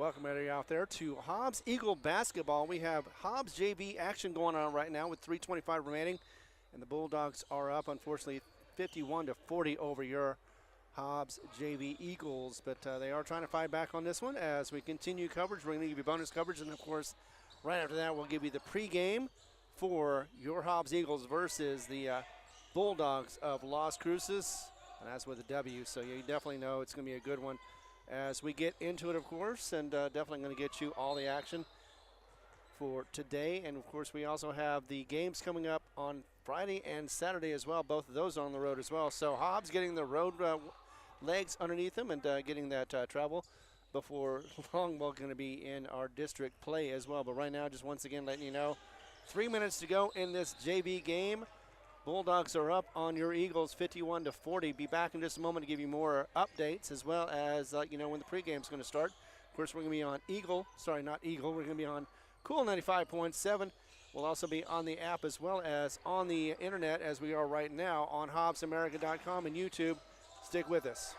welcome everybody out there to Hobbs Eagle basketball. We have Hobbs JV action going on right now with 3:25 remaining, and the Bulldogs are up, unfortunately, 51-40 over your Hobbs JV Eagles. But they are trying to fight back on this one as we continue coverage. We're going to give you bonus coverage, and of course, right after that, we'll give you the pregame for your Hobbs Eagles versus the Bulldogs of Las Cruces, and that's with a W. So you definitely know it's going to be a good one as we get into it, of course, and definitely going to get you all the action for today. And, of course, we also have the games coming up on Friday and Saturday as well, both of those on the road as well. So Hobbs getting the road legs underneath them and getting that travel before long. We're going to be in our district play as well. But right now, just once again letting you know, 3 minutes to go in this JV game. Bulldogs are up on your Eagles 51-40. Be back in just a moment to give you more updates as well as when the pregame is going to start. Of course, we're going to be on We're going to be on Cool 95.7. We'll also be on the app as well as on the internet as we are right now on HobbsAmerica.com and YouTube. Stick with us.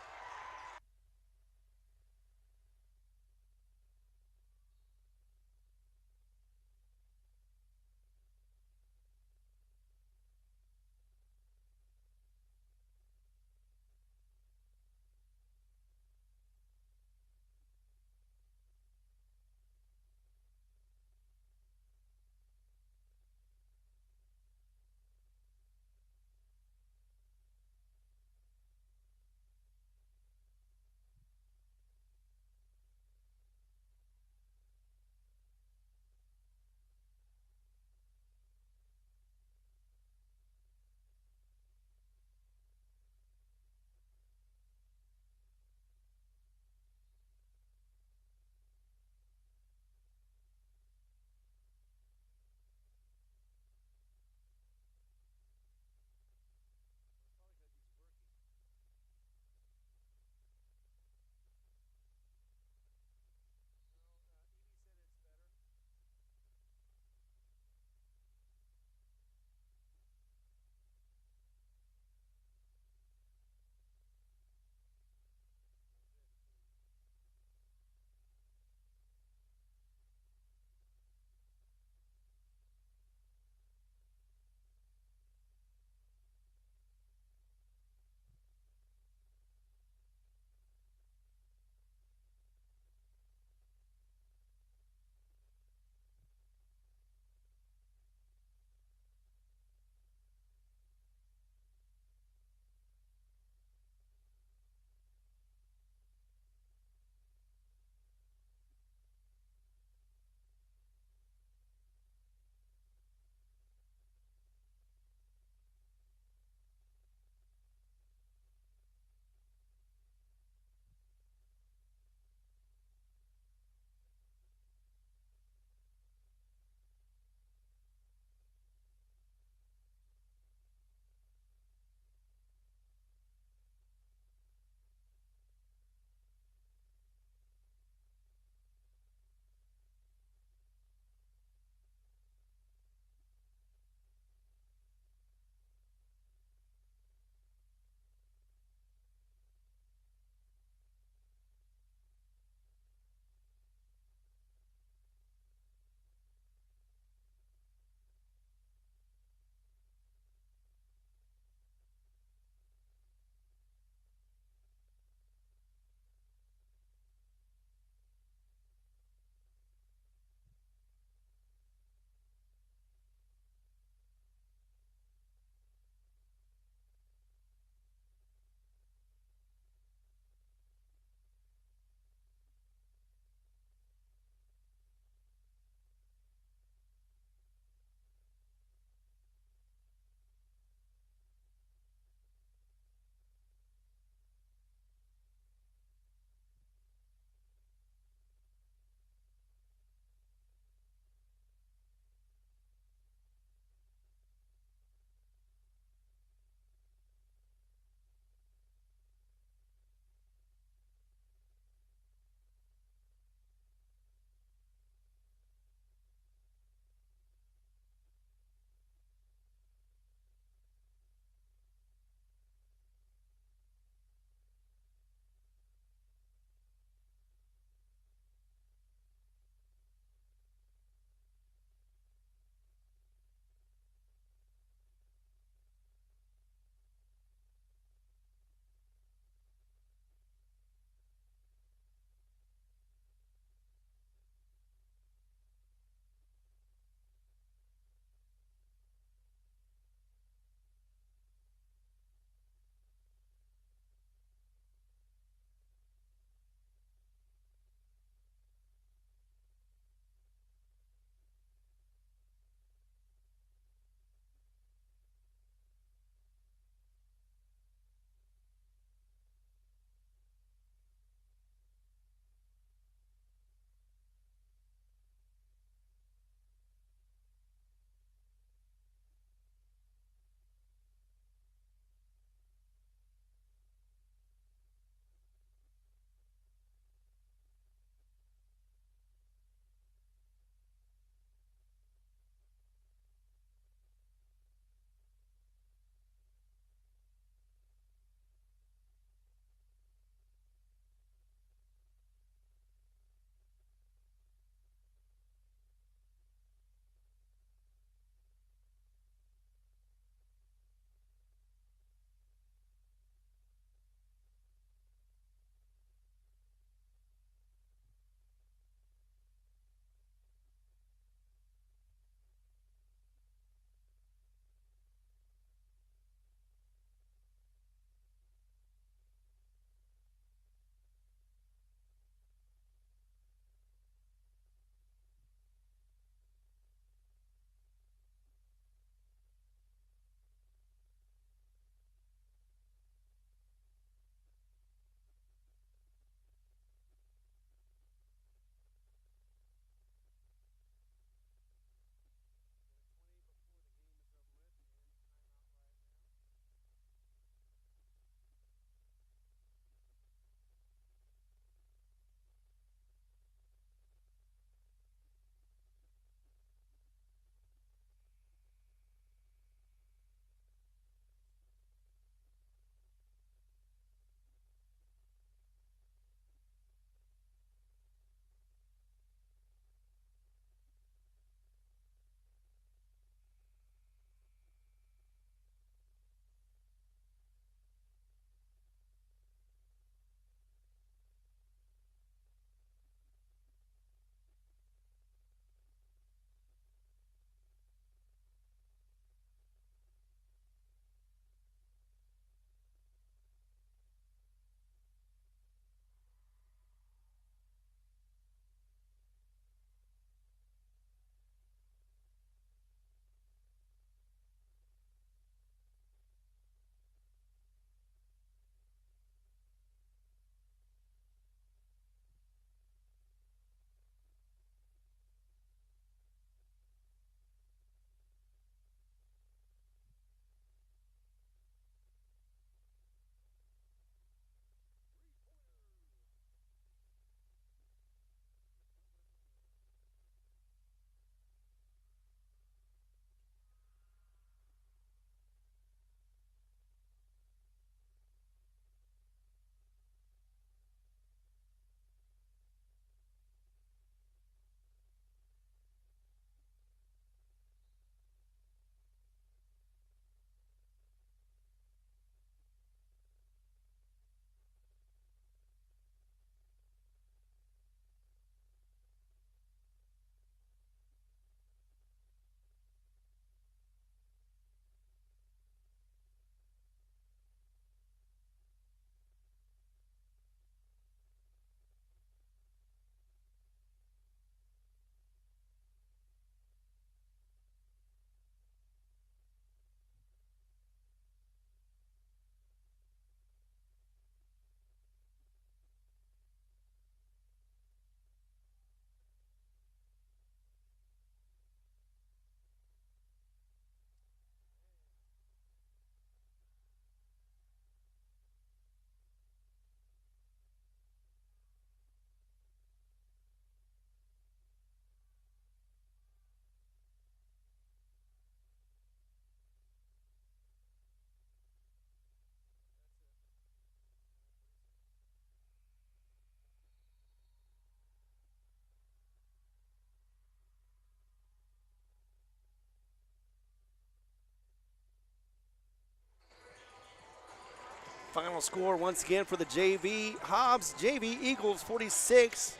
Final score once again for the JV Hobbs JV Eagles 46,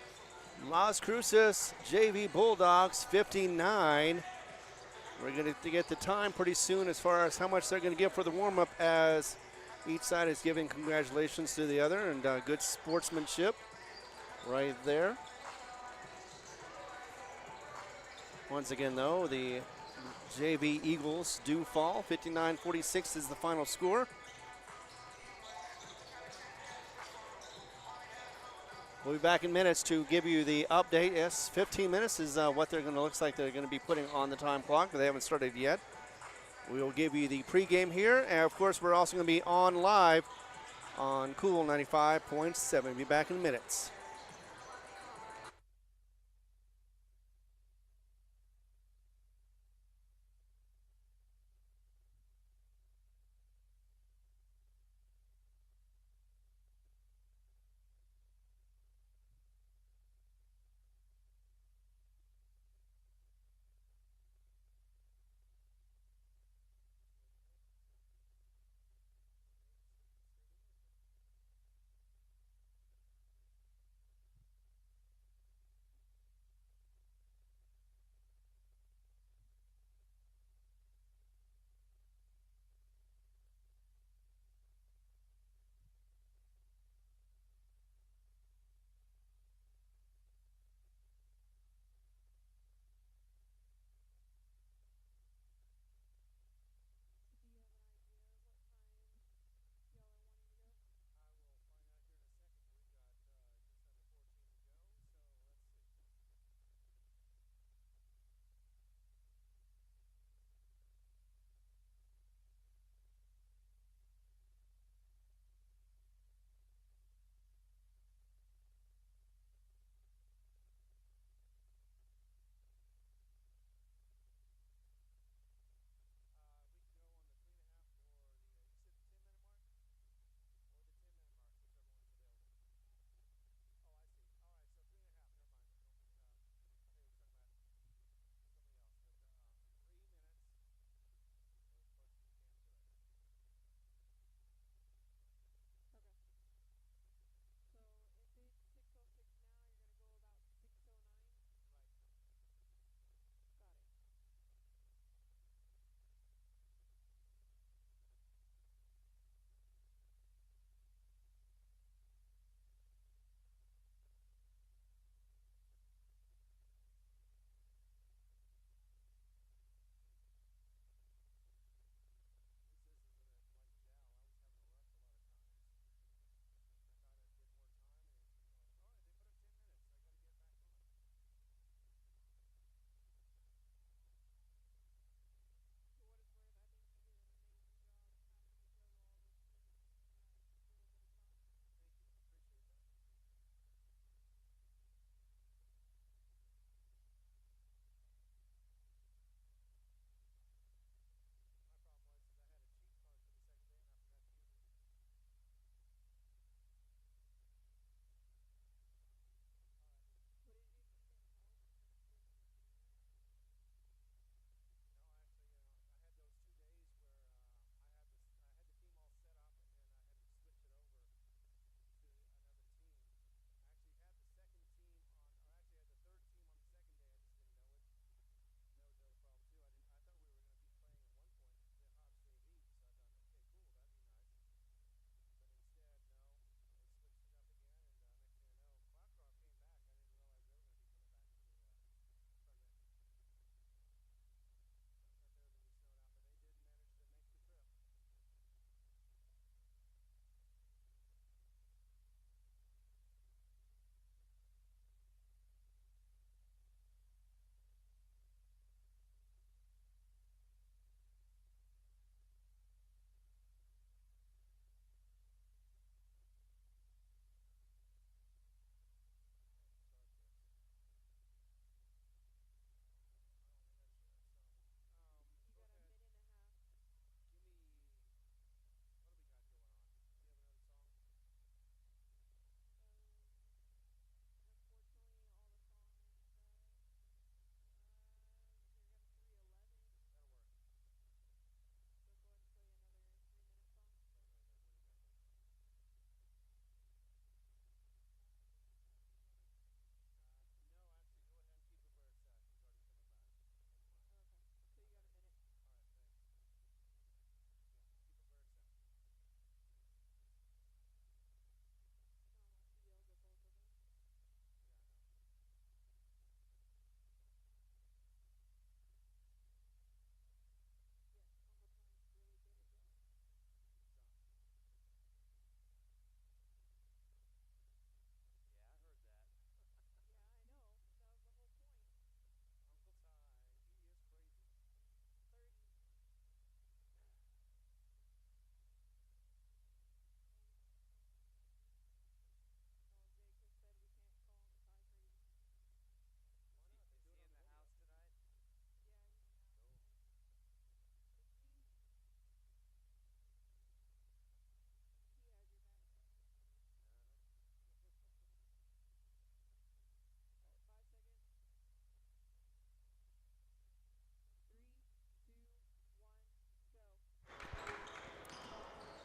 Las Cruces JV Bulldogs 59. We're going to get the time pretty soon as far as how much they're going to give for the warm-up, as each side is giving congratulations to the other, and good sportsmanship right there. Once again, though, the JV Eagles do fall. 59-46 is the final score. We'll be back in minutes to give you the update. Yes, 15 minutes is what they're going to look like they're going to be putting on the time clock, but they haven't started yet. We will give you the pregame here, and of course, we're also going to be on live on Cool 95.7. We'll be back in minutes.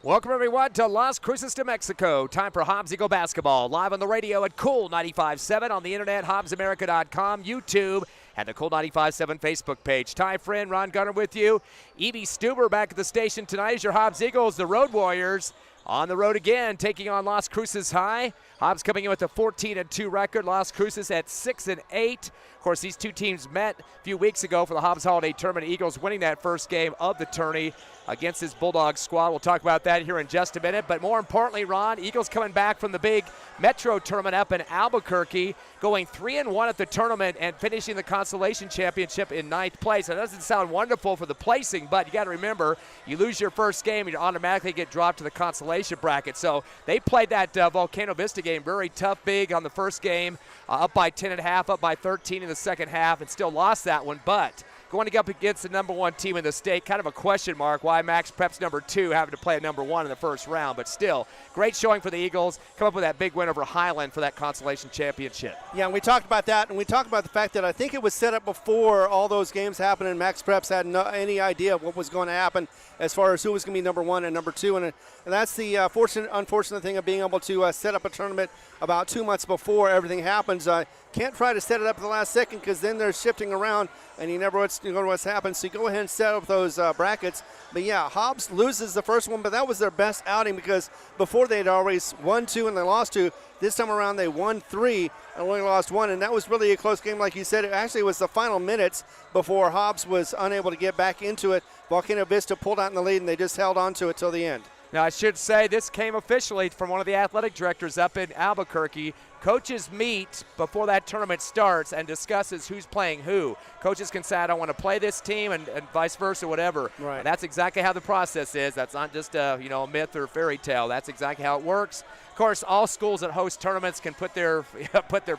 Welcome, everyone, to Las Cruces, New Mexico. Time for Hobbs Eagle basketball. Live on the radio at Cool 95.7, on the internet, HobbsAmerica.com, YouTube, and the Cool 95.7 Facebook page. Ty Friend, Ron Gunner with you. Evie Stuber back at the station tonight as your Hobbs Eagles, the Road Warriors, on the road again, taking on Las Cruces High. Hobbs coming in with a 14-2 record. Las Cruces at 6-8. Of course, these two teams met a few weeks ago for the Hobbs Holiday Tournament. Eagles winning that first game of the tourney against this Bulldogs squad. We'll talk about that here in just a minute. But more importantly, Ron, Eagles coming back from the big Metro tournament up in Albuquerque, going 3-1 at the tournament and finishing the Consolation Championship in 9th place. That doesn't sound wonderful for the placing, but you got to remember, you lose your first game, you automatically get dropped to the consolation bracket. So they played that Volcano Vista game very tough, big on the first game, up by 10.5, up by 13 in the second half, and still lost that one. But going up against the number one team in the state, kind of a question mark why Max Prep's number 2 having to play a number 1 in the first round. But still, great showing for the Eagles. Come up with that big win over Highland for that Consolation Championship. Yeah, and we talked about that, and we talked about the fact that I think it was set up before all those games happened, and Max Preps had any idea of what was going to happen as far as who was going to be number 1 and number 2. And that's the unfortunate thing of being able to set up a tournament about 2 months before everything happens. Can't try to set it up at the last second because then they're shifting around and you never know what's happened. So you go ahead and set up those brackets. But yeah, Hobbs loses the first one, but that was their best outing because before they'd always won 2 and they lost 2. This time around they won 3 and only lost 1, and that was really a close game like you said. It actually was the final minutes before Hobbs was unable to get back into it. Volcano Vista pulled out in the lead and they just held on to it till the end. Now, I should say this came officially from one of the athletic directors up in Albuquerque. Coaches meet before that tournament starts and discusses who's playing who. Coaches can say, I don't want to play this team, and vice versa, whatever. Right. And that's exactly how the process is. That's not just a myth or fairy tale. That's exactly how it works. Of course, all schools that host tournaments can put their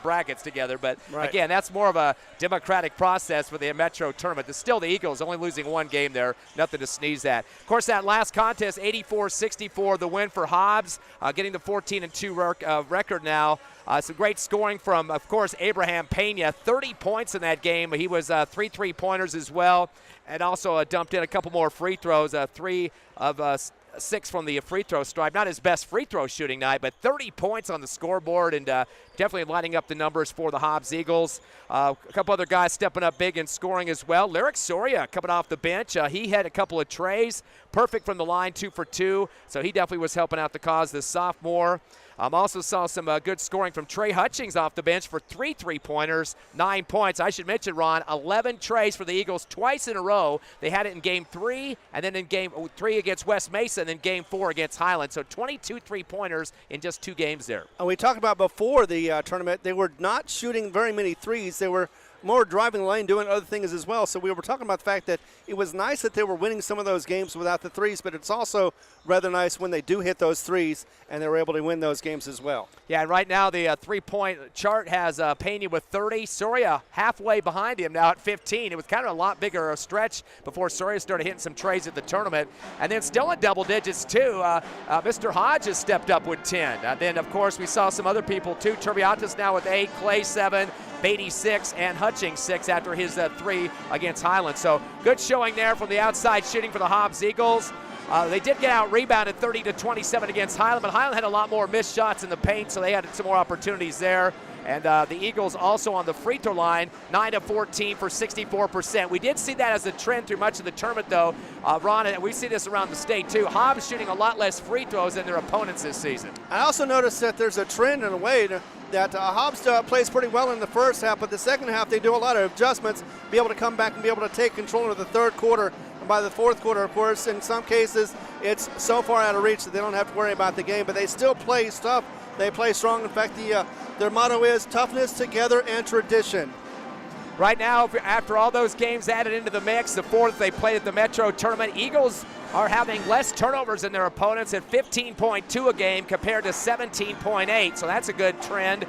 brackets together, but right. Again, that's more of a democratic process for the Metro tournament. It's still the Eagles only losing 1 game there, nothing to sneeze at. Of course, that last contest, 84-64, the win for Hobbs, getting the 14-2 record now. Some great scoring from, of course, Abraham Pena, 30 points in that game. He was 3 3-pointers as well, and also dumped in a couple more free throws, 3 of 6 from the free throw stripe. Not his best free throw shooting night, but 30 points on the scoreboard and definitely lighting up the numbers for the Hobbs Eagles. A couple other guys stepping up big in scoring as well. Lyric Soria coming off the bench. He had a couple of trays, perfect from the line, 2 for 2. So he definitely was helping out the cause this sophomore. Also saw some good scoring from Trey Hutchings off the bench for 3 3-pointers, 9 points. I should mention, Ron, 11 trays for the Eagles twice in a row. They had it in Game 3, and then in Game 3 against West Mesa, and then Game 4 against Highland. So 22 3-pointers in just 2 games there. And we talked about before the tournament, they were not shooting very many threes. They were more driving the lane, doing other things as well. So we were talking about the fact that it was nice that they were winning some of those games without the threes, but it's also rather nice when they do hit those threes and they were able to win those games as well. Yeah, and right now the 3-point chart has Pena with 30. Soria halfway behind him now at 15. It was kind of a lot bigger a stretch before Soria started hitting some trays at the tournament. And then still in double digits, too. Mr. Hodges stepped up with 10. Then, of course, we saw some other people, too. Turbiatas now with 8, Clay 7, Beatty 6, and Hutchings 6 after his 3 against Highland. So good showing there from the outside shooting for the Hobbs Eagles. They did get out rebounded 30-27 against Highland, but Highland had a lot more missed shots in the paint, so they had some more opportunities there. And the Eagles also on the free throw line, 9-14 for 64%. We did see that as a trend through much of the tournament, though, Ron, and we see this around the state, too. Hobbs shooting a lot less free throws than their opponents this season. I also noticed that there's a trend in a way that Hobbs plays pretty well in the first half, but the second half they do a lot of adjustments, be able to come back and be able to take control of the third quarter. And by the fourth quarter, of course, in some cases, it's so far out of reach that they don't have to worry about the game, but they still play tough. They play strong. In fact, their motto is toughness, together, and tradition. Right now, after all those games added into the mix, the 4th they played at the Metro tournament, Eagles are having less turnovers than their opponents at 15.2 a game compared to 17.8, so that's a good trend.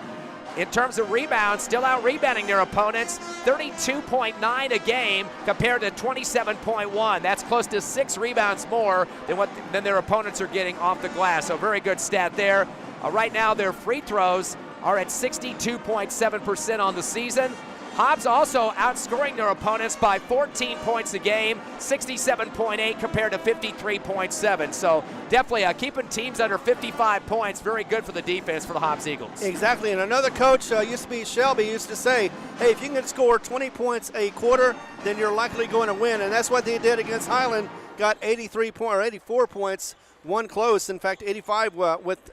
In terms of rebounds, still out-rebounding their opponents, 32.9 a game compared to 27.1. That's close to 6 rebounds more than their opponents are getting off the glass, so very good stat there. Right now, their free throws are at 62.7% on the season. Hobbs also outscoring their opponents by 14 points a game, 67.8 compared to 53.7. So definitely keeping teams under 55 points, very good for the defense for the Hobbs Eagles. Exactly, and another coach used to be Shelby, used to say, hey, if you can score 20 points a quarter, then you're likely going to win, and that's what they did against Highland, got 84 points, one close. In fact, 85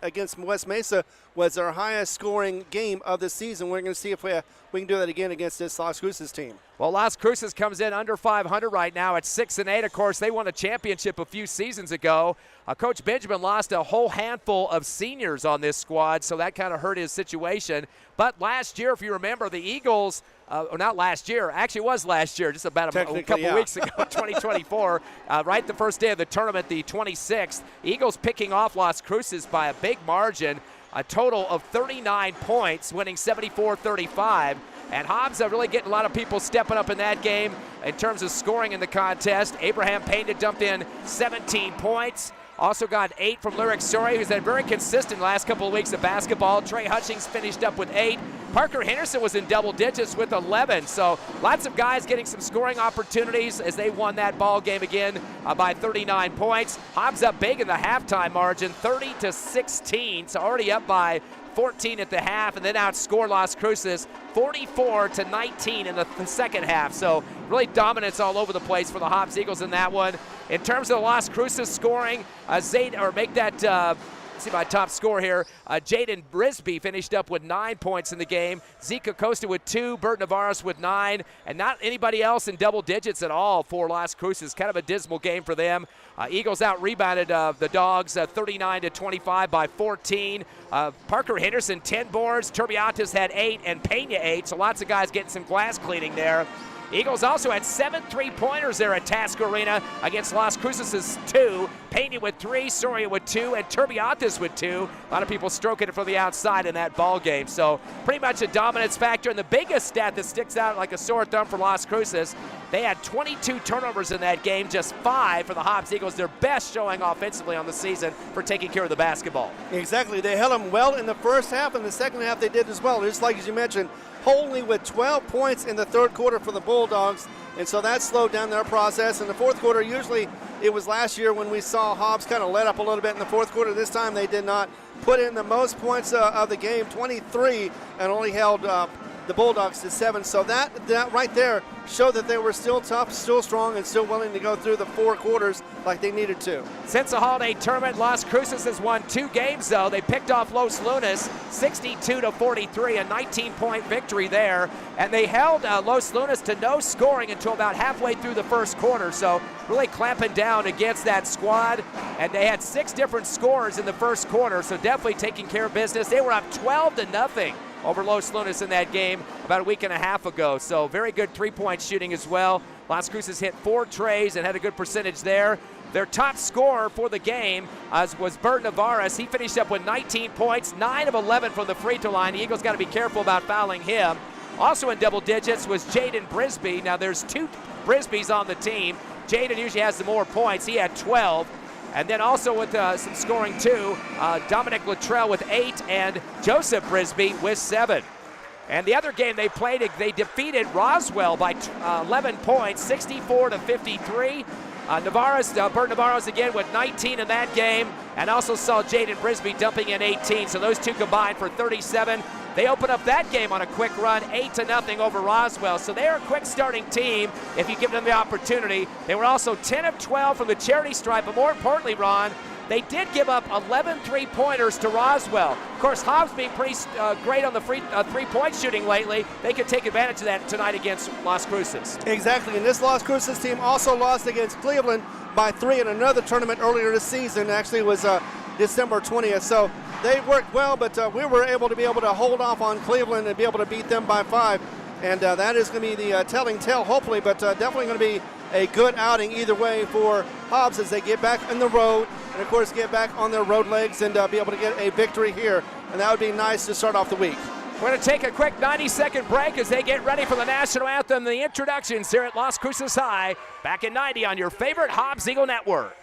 against West Mesa was our highest scoring game of the season. We're going to see if we can do that again against this Las Cruces team. Well, Las Cruces comes in under 500 right now at 6-8. Of course, they won a championship a few seasons ago. Coach Benjamin lost a whole handful of seniors on this squad, so that kind of hurt his situation. But last year, if you remember, the Eagles, or not last year, actually it was last year, just about a couple weeks ago, 2024, right the first day of the tournament, the 26th. Eagles picking off Las Cruces by a big margin, a total of 39 points, winning 74-35. And Hobbs are really getting a lot of people stepping up in that game in terms of scoring in the contest. Abraham Pena dumped in 17 points. Also got 8 from Lyric Story, who's been very consistent the last couple of weeks of basketball. Trey Hutchings finished up with 8. Parker Henderson was in double digits with 11. So lots of guys getting some scoring opportunities as they won that ball game again by 39 points. Hobbs up big in the halftime margin, 30-16. So already up by 14 at the half, and then outscored Las Cruces 44-19 in the second half. So really dominance all over the place for the Hobbs Eagles in that one. In terms of the Las Cruces scoring, see my top score here. Jaden Brisby finished up with 9 points in the game. Zeke Costa with 2, Bert Navarez with 9, and not anybody else in double digits at all for Las Cruces. Kind of a dismal game for them. Eagles out-rebounded the Dogs 39-25 by 14. Parker Henderson, 10 boards. Turbiatas had 8 and Pena 8, so lots of guys getting some glass cleaning there. Eagles also had 7 3-pointers there at Task Arena against Las Cruces' 2. Pena with 3, Soria with 2, and Turbiatas with 2. A lot of people stroking it from the outside in that ball game. So pretty much a dominance factor. And the biggest stat that sticks out like a sore thumb for Las Cruces, they had 22 turnovers in that game, just 5 for the Hobbs Eagles. Their best showing offensively on the season for taking care of the basketball. Exactly. They held them well in the first half, and the second half they did as well. Just like as you mentioned, only with 12 points in the third quarter for the Bulldogs, and so that slowed down their process. In the fourth quarter, usually it was last year when we saw Hobbs kind of let up a little bit in the fourth quarter. This time they did not put in the most points of the game, 23, and only held the Bulldogs to 7. So that right there showed that they were still tough, still strong, and still willing to go through the 4 quarters like they needed to. Since the holiday tournament, Las Cruces has won 2 games, though. They picked off Los Lunas 62-43, a 19-point victory there. And they held Los Lunas to no scoring until about halfway through the first quarter. So really clamping down against that squad. And they had 6 different scorers in the first quarter, so definitely taking care of business. They were up 12-0 over Los Lunas in that game about a week and a half ago. So very good 3-point shooting as well. Las Cruces hit 4 trays and had a good percentage there. Their top scorer for the game was Bert Navarez. He finished up with 19 points, 9 of 11 from the free throw line. The Eagles got to be careful about fouling him. Also in double digits was Jaden Brisby. Now there's 2 Brisbys on the team. Jaden usually has the more points. He had 12. And then also with some scoring too, Dominic Luttrell with 8 and Joseph Brisby with 7. And the other game they played, they defeated Roswell by 11 points, 64-53. Bert Navarez again with 19 in that game, and also saw Jaden Brisby dumping in 18. So those 2 combined for 37. They open up that game on a quick run, 8-0 over Roswell. So they're a quick starting team if you give them the opportunity. They were also 10 of 12 from the charity stripe, but more importantly, Ron, they did give up 11 3-pointers to Roswell. Of course, Hobbs being pretty great on the three-point shooting lately. They could take advantage of that tonight against Las Cruces. Exactly, and this Las Cruces team also lost against Cleveland by 3 in another tournament earlier this season. Actually, it was December 20th. So they worked well, but we were able to hold off on Cleveland and be able to beat them by 5. And that is going to be the telling tale, hopefully, but definitely going to be a good outing either way for Hobbs as they get back on the road and, of course, get back on their road legs and be able to get a victory here. And that would be nice to start off the week. We're going to take a quick 90-second break as they get ready for the national anthem. The introductions here at Las Cruces High, back in 90 on your favorite Hobbs Eagle Network.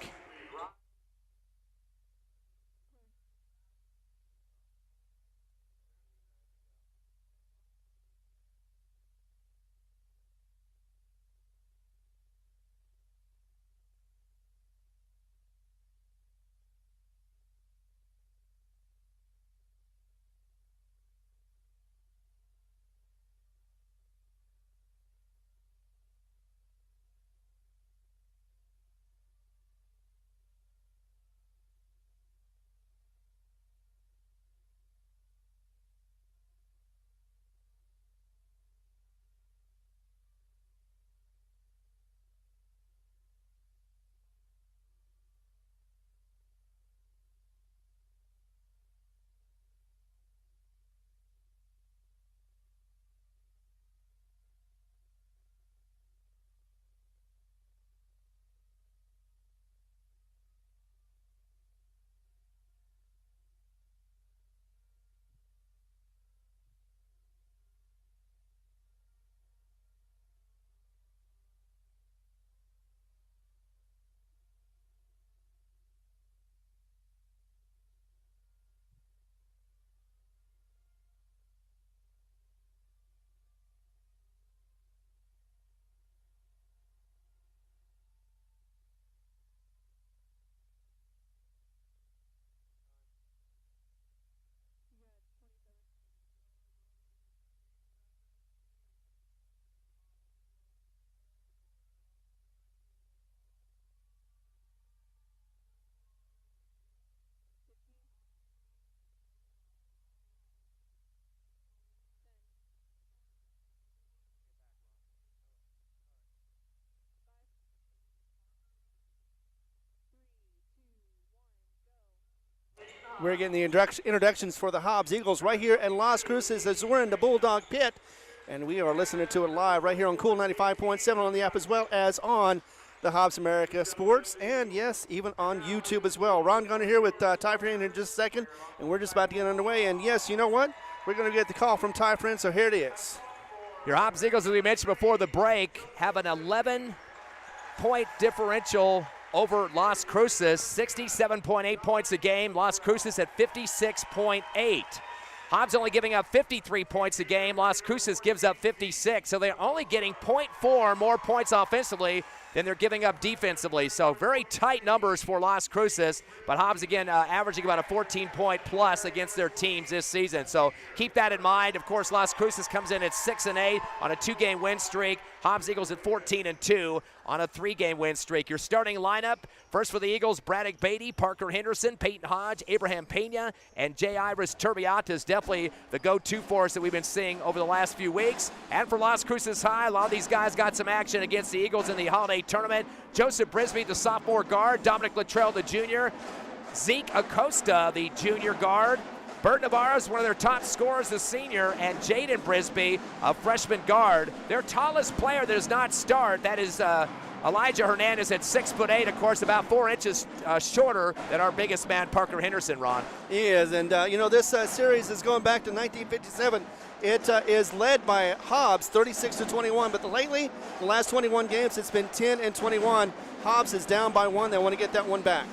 We're getting the introductions for the Hobbs Eagles right here in Las Cruces as we're in the Bulldog Pit. And we are listening to it live right here on Cool 95.7 on the app as well as on the Hobbs America Sports. And, yes, even on YouTube as well. Ron Gunner here with Ty Friend in just a second. And we're just about to get underway. And, yes, you know what? We're going to get the call from Ty Friend, so here it is. Your Hobbs Eagles, as we mentioned before the break, have an 11-point differential over Las Cruces, 67.8 points a game. Las Cruces at 56.8. Hobbs only giving up 53 points a game. Las Cruces gives up 56, so they're only getting 0.4 more points offensively than they're giving up defensively. So very tight numbers for Las Cruces, but Hobbs again averaging about a 14-point plus against their teams this season. So keep that in mind. Of course, Las Cruces comes in at 6-8 on a 2-game win streak. Hobbs Eagles at 14-2 on a 3-game win streak. Your starting lineup, first for the Eagles, Braddock Beatty, Parker Henderson, Peyton Hodge, Abraham Pena, and J. Iris Turbiata is definitely the go-to force that we've been seeing over the last few weeks. And for Las Cruces High, a lot of these guys got some action against the Eagles in the holiday tournament. Joseph Brisby, the sophomore guard, Dominic Luttrell, the junior, Zeke Acosta, the junior guard, Bert Navarro is one of their top scorers, the senior, and Jaden Brisby, a freshman guard. Their tallest player that does not start, that is Elijah Hernandez at 6'8", of course, about 4 inches shorter than our biggest man, Parker Henderson, Ron. He is, and this series is going back to 1957. It is led by Hobbs, 36-21, but lately, the last 21 games, it's been 10-21. Hobbs is down by 1. They want to get that one back.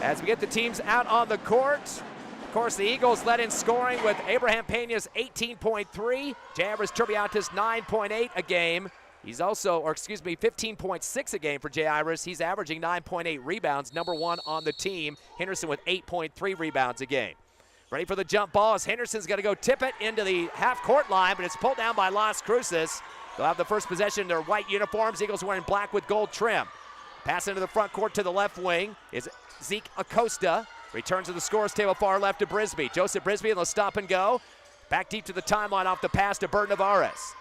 As we get the teams out on the court, of course, the Eagles led in scoring with Abraham Pena's 18.3, Jairus Turbiata's 9.8 a game. He's also, 15.6 a game for Jairus. He's averaging 9.8 rebounds, number 1 on the team. Henderson with 8.3 rebounds a game. Ready for the jump ball as Henderson's going to go tip it into the half-court line, but it's pulled down by Las Cruces. They'll have the first possession in their white uniforms. Eagles wearing black with gold trim. Pass into the front court to the left wing is Zeke Acosta. Returns to the scores table far left to Brisby. Joseph Brisby and they'll stop and go. Back deep to the timeline off the pass to Bert Navarez.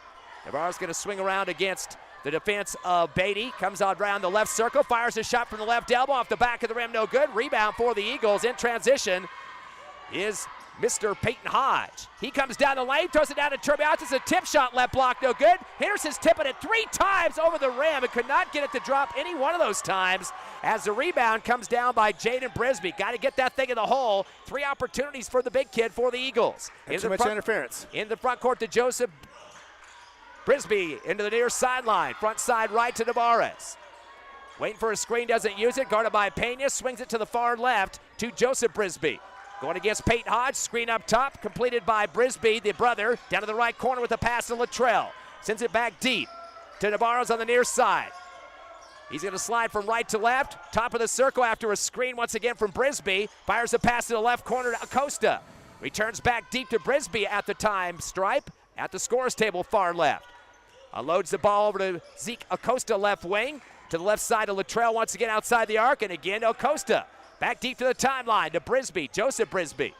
Navarez going to swing around against the defense of Beatty. Comes out around the left circle. Fires a shot from the left elbow off the back of the rim. No good. Rebound for the Eagles in transition is Mr. Peyton Hodge. He comes down the lane, throws it down to Turbiata. It's a tip shot, left block, no good. Henderson's tipping it 3 times over the rim and could not get it to drop any one of those times as the rebound comes down by Jaden Brisby. Got to get that thing in the hole. 3 opportunities for the big kid for the Eagles. Too much interference. In the front court to Joseph Brisby into the near sideline. Front side right to Navarez. Waiting for a screen, doesn't use it. Guarded by Pena, swings it to the far left to Joseph Brisby. Going against Peyton Hodge, screen up top, completed by Brisby, the brother, down to the right corner with a pass to Luttrell. Sends it back deep to Navarro's on the near side. He's going to slide from right to left, top of the circle after a screen once again from Brisby. Fires a pass to the left corner to Acosta. Returns back deep to Brisby at the time stripe, at the scores table far left. Unloads the ball over to Zeke Acosta, left wing, to the left side of Luttrell once again outside the arc, and again to Acosta. Back deep to the timeline to Brisby, Joseph Brisby.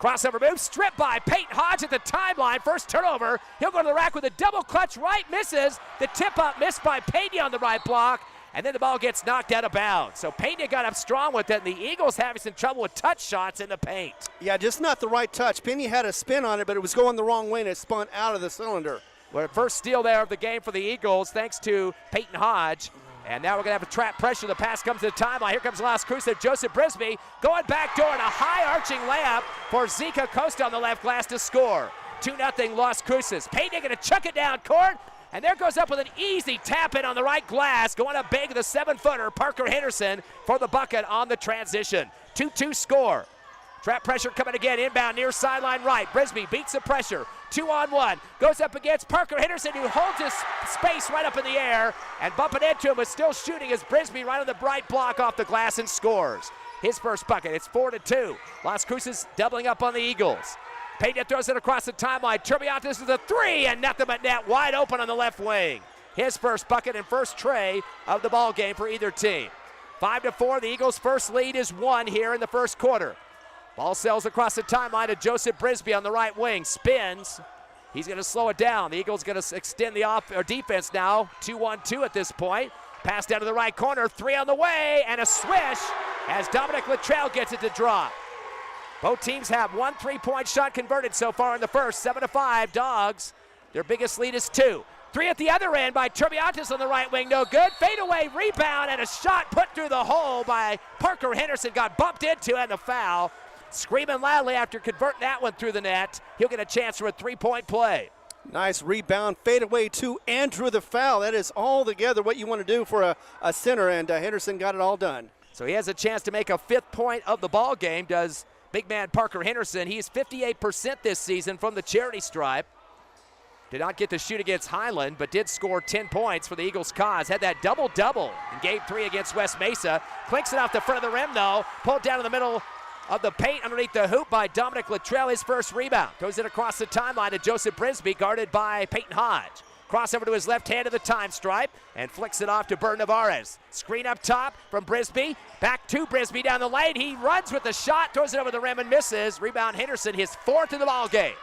Crossover move, stripped by Peyton Hodge at the timeline. First turnover. He'll go to the rack with a double clutch right, misses. The tip up missed by Pena on the right block. And then the ball gets knocked out of bounds. So Pena got up strong with it, and the Eagles having some trouble with touch shots in the paint. Yeah, just not the right touch. Pena had a spin on it, but it was going the wrong way, and it spun out of the cylinder. Well, first steal there of the game for the Eagles, thanks to Peyton Hodge. And now we're going to have a trap pressure. The pass comes to the timeline. Here comes Las Cruces. Joseph Brisby going back door and a high arching layup for Zeke Acosta on the left glass to score. 2-0 Las Cruces. Peyton going to chuck it down court. And there goes up with an easy tap in on the right glass. Going up big, the 7-footer, Parker Henderson, for the bucket on the transition. 2-2 score. Trap pressure coming again, inbound near sideline right. Brisby beats the pressure. 2-on-1. Goes up against Parker Henderson, who holds his space right up in the air. And bumping into him, but still shooting as Brisby right on the bright block off the glass and scores. His first bucket. It's 4-2. Las Cruces doubling up on the Eagles. Peyton throws it across the timeline. Turbiatis with a 3 and nothing but net wide open on the left wing. His first bucket and first tray of the ball game for either team. 5-4. The Eagles' first lead is 1 here in the first quarter. Ball sails across the timeline to Joseph Brisby on the right wing. Spins. He's going to slow it down. The Eagles going to extend the defense now. 2-1-2 at this point. Pass down to the right corner. 3 on the way and a swish as Dominic Luttrell gets it to drop. Both teams have one three-point shot converted so far in the first. 7-5, Dogs. Their biggest lead is 2. 3 at the other end by Turbiantes on the right wing. No good. Fadeaway rebound and a shot put through the hole by Parker Henderson. Got bumped into and the foul. Screaming loudly after converting that one through the net. He'll get a chance for a three-point play. Nice rebound, fadeaway to Andrew the foul. That is all together what you want to do for a center, and Henderson got it all done. So he has a chance to make a 5th point of the ball game, does big man Parker Henderson. He's 58% this season from the charity stripe. Did not get to shoot against Highland, but did score 10 points for the Eagles' cause. Had that double-double in Game 3 against West Mesa. Clinks it off the front of the rim, though. Pulled down in the middle of the paint underneath the hoop by Dominic Luttrell. His first rebound. Throws it across the timeline to Joseph Brisby, guarded by Peyton Hodge. Crossover to his left hand of the time stripe and flicks it off to Bert Navarez. Screen up top from Brisby. Back to Brisby down the lane. He runs with the shot, throws it over the rim and misses. Rebound Henderson, his 4th in the ball game.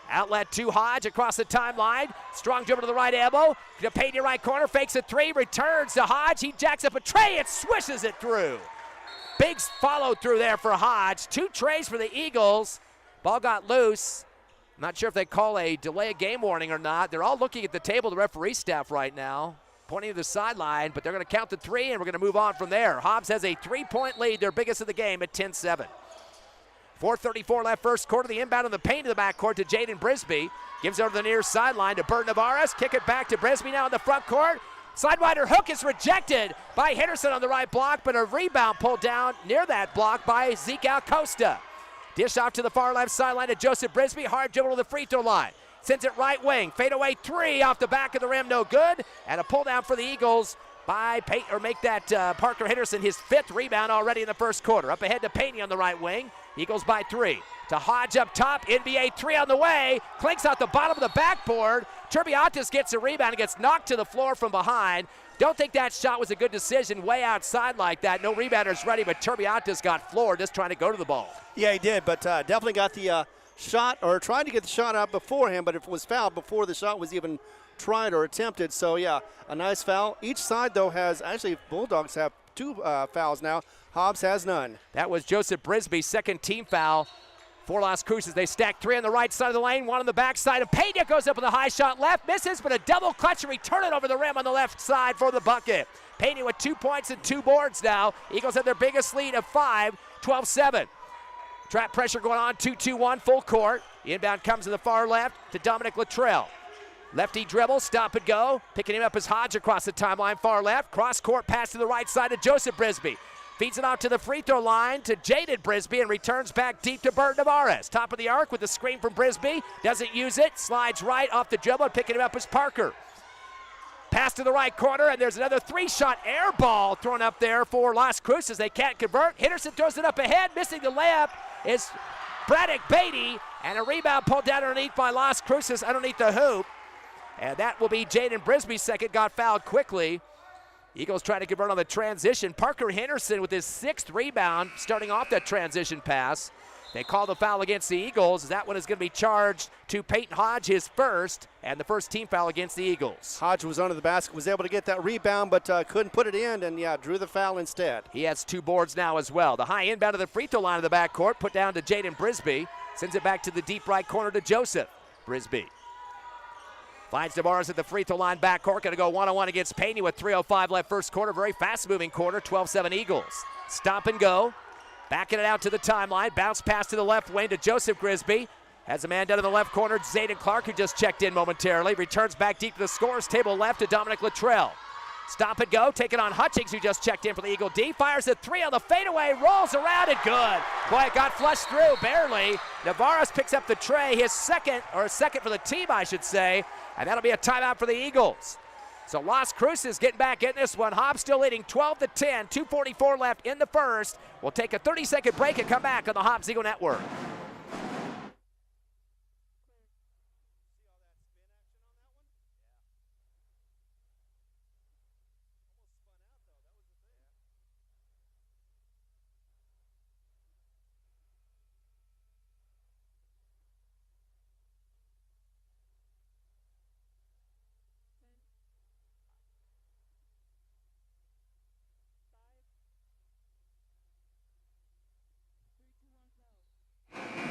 Outlet to Hodge across the timeline. Strong dribble to the right elbow. To Payne, right corner, fakes a 3, returns to Hodge. He jacks up a tray and swishes it through. Big follow through there for Hodge. 2 trays for the Eagles. Ball got loose. I'm not sure if they call a delay of game warning or not. They're all looking at the table, the referee staff right now, pointing to the sideline, but they're going to count to 3 and we're going to move on from there. Hobbs has a 3-point lead, their biggest of the game at 10-7. 4:34 left first quarter. The inbound in the paint of the backcourt to Jaden Brisby. Gives it over the near sideline to Bert Navarez. Kick it back to Brisby now in the front court. Sidewinder hook is rejected by Henderson on the right block, but a rebound pulled down near that block by Zeke Acosta. Dish off to the far left sideline to Joseph Brisby. Hard dribble to the free throw line. Sends it right wing. Fadeaway 3 off the back of the rim, no good. And a pull down for the Eagles by make that Parker Henderson his 5th rebound already in the first quarter. Up ahead to Payne on the right wing. Eagles by 3. To Hodge up top. NBA 3 on the way. Clinks out the bottom of the backboard. Turbiantes gets a rebound and gets knocked to the floor from behind. Don't think that shot was a good decision way outside like that. No rebounders ready, but Turbiantes got floored just trying to go to the ball. Yeah, he did, but definitely got the shot, or tried to get the shot out before him, but it was fouled before the shot was even tried or attempted. So, yeah, a nice foul. Each side, though, has actually Bulldogs have 2 fouls now. Hobbs has none. That was Joseph Brisby's 2nd team foul for Las Cruces. They stack 3 on the right side of the lane, 1 on the back side. And Pena goes up with a high shot left, misses, but a double clutch and return it over the rim on the left side for the bucket. Pena with 2 points and 2 boards now. Eagles have their biggest lead of 5, 12-7. Trap pressure going on, 2-2-1, full court. The inbound comes to the far left to Dominic Luttrell. Lefty dribble, stop and go. Picking him up as Hodge across the timeline, far left. Cross court pass to the right side to Joseph Brisby. Feeds it out to the free throw line to Jaden Brisby and returns back deep to Bert Navarez. Top of the arc with the screen from Brisby. Doesn't use it. Slides right off the dribble and picking him up is Parker. Pass to the right corner, and there's another 3-shot air ball thrown up there for Las Cruces. They can't convert. Henderson throws it up ahead. Missing the layup is Braddock Beatty, and a rebound pulled down underneath by Las Cruces underneath the hoop. And that will be Jaden Brisby's 2nd. Got fouled quickly. Eagles trying to convert on the transition. Parker Henderson with his 6th rebound starting off that transition pass. They call the foul against the Eagles. That one is going to be charged to Peyton Hodge, his 1st, and the 1st team foul against the Eagles. Hodge was under the basket, was able to get that rebound, but couldn't put it in, and, yeah, drew the foul instead. He has 2 boards now as well. The high inbound of the free throw line of the backcourt, put down to Jaden Brisby. Sends it back to the deep right corner to Joseph Brisby. Finds Navarez at the free throw line backcourt. Going to go one-on-one against Payne with 3:05 left first quarter. Very fast-moving quarter, 12-7 Eagles. Stop and go. Backing it out to the timeline. Bounce pass to the left wing to Joseph Brisby. Has a man down in the left corner, Zayden Clark, who just checked in momentarily. Returns back deep to the scorer's table left to Dominic Luttrell. Stop and go. Take it on Hutchings, who just checked in for the Eagle D. Fires a 3 on the fadeaway. Rolls around and good. Boy, it got flushed through, barely. Navarez picks up the tray. His 2nd, or 2nd for the team, I should say. And that'll be a timeout for the Eagles. So Las Cruces getting back in this one. Hobbs still leading 12-10. 2:44 left in the first. We'll take a 30-second break and come back on the Hobbs Eagle Network.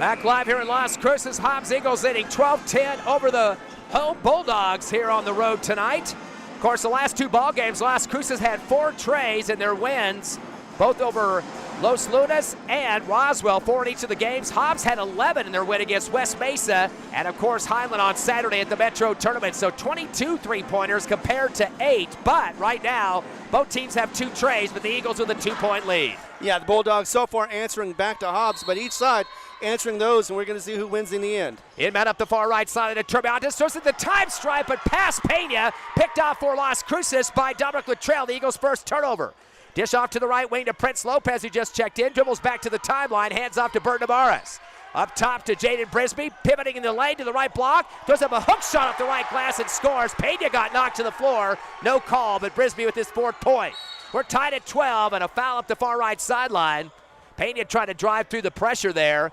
Back live here in Las Cruces. Hobbs Eagles leading 12-10 over the home Bulldogs here on the road tonight. Of course, the last two ball games, Las Cruces had 4 trays in their wins, both over Los Lunas and Roswell, 4 in each of the games. Hobbs had 11 in their win against West Mesa, and of course Highland on Saturday at the Metro Tournament. So 22 three-pointers compared to 8. But right now, both teams have 2 trays, but the Eagles with a 2-point lead. Yeah, the Bulldogs so far answering back to Hobbs, but each side answering those, and we're going to see who wins in the end. Inbound up the far right side of the Turbiantes, throws it the time stripe, but past Pena, picked off for Las Cruces by Dominic Luttrell, the Eagles' first turnover. Dish off to the right wing to Prince Lopez, who just checked in, dribbles back to the timeline, hands off to Bert Navarez. Up top to Jaden Brisby, pivoting in the lane to the right block, throws up a hook shot off the right glass and scores. Pena got knocked to the floor, no call, but Brisby with his 4th point. We're tied at 12 and a foul up the far right sideline. Pena tried to drive through the pressure there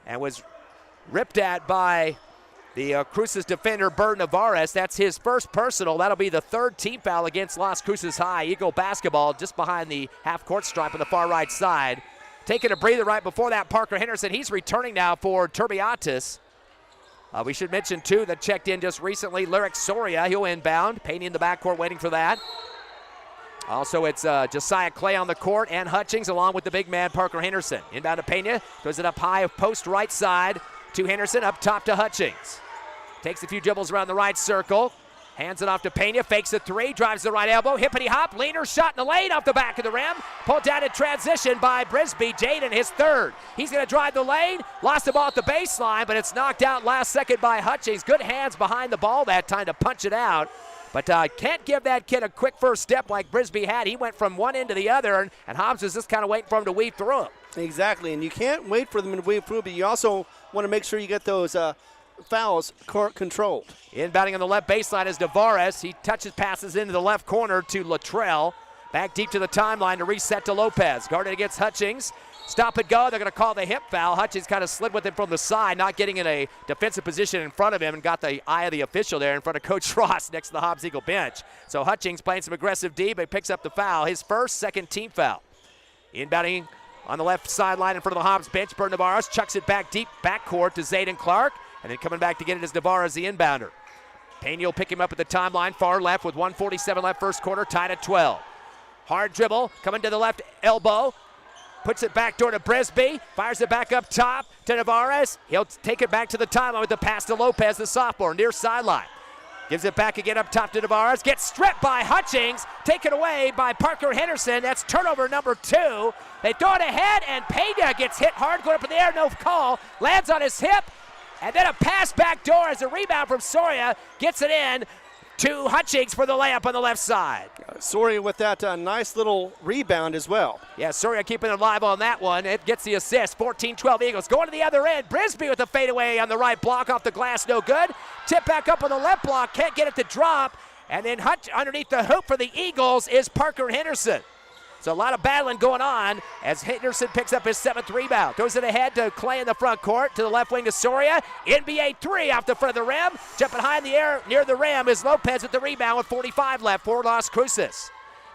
and was ripped at by the Cruces defender, Bert Navarez. That's his first personal. That'll be the 3rd team foul against Las Cruces High. Eagle basketball just behind the half-court stripe on the far right side. Taking a breather right before that, Parker Henderson. He's returning now for Turbiantes. We should mention, too, that checked in just recently, Lyric Soria. He'll inbound. Payne in the backcourt waiting for that. Also, it's Josiah Clay on the court and Hutchings along with the big man, Parker Henderson. Inbound to Pena. Throws it up high, post right side to Henderson. Up top to Hutchings. Takes a few dribbles around the right circle. Hands it off to Pena. Fakes a 3. Drives the right elbow. Hippity hop. Leaner shot in the lane off the back of the rim. Pulled down in transition by Brisby. Jaden, his 3rd. He's going to drive the lane. Lost the ball at the baseline, but it's knocked out last second by Hutchings. Good hands behind the ball that time to punch it out. But can't give that kid a quick first step like Brisby had. He went from one end to the other, and Hobbs was just kind of waiting for him to weave through him. Exactly, and you can't wait for them to weave through, but you also want to make sure you get those fouls controlled. Inbounding on the left baseline is Navarez. He passes into the left corner to Luttrell. Back deep to the timeline to reset to Lopez. Guarded against Hutchings. Stop and go. They're going to call the hip foul. Hutchings kind of slid with him from the side, not getting in a defensive position in front of him, and got the eye of the official there in front of Coach Ross next to the Hobbs Eagle bench. So Hutchings playing some aggressive D, but picks up the foul. His first, 2nd team foul. Inbounding on the left sideline in front of the Hobbs bench, Bert Navarez chucks it back deep backcourt to Zayden Clark, and then coming back to get it is Navarez, the inbounder. Pena will pick him up at the timeline, far left with 1:47 left first quarter, tied at 12. Hard dribble, coming to the left elbow. Puts it back door to Brisby. Fires it back up top to Navarez. He'll take it back to the timeline with the pass to Lopez, the sophomore, near sideline. Gives it back again up top to Navarez. Gets stripped by Hutchings. Taken away by Parker Henderson. That's turnover number 2. They throw it ahead, and Pena gets hit hard, going up in the air, no call. Lands on his hip, and then a pass back door as a rebound from Soria. Gets it in to Hutchings for the layup on the left side. Soria with that nice little rebound as well. Yeah, Soria keeping it alive on that one. It gets the assist. 14-12 Eagles. Going to the other end. Brisby with the fadeaway on the right block off the glass. No good. Tip back up on the left block. Can't get it to drop. And then underneath the hoop for the Eagles is Parker Henderson. So a lot of battling going on as Henderson picks up his 7th rebound. Throws it ahead to Clay in the front court. To the left wing to Soria. NBA 3 off the front of the rim. Jumping high in the air near the rim is Lopez with the rebound with 45 left for Las Cruces.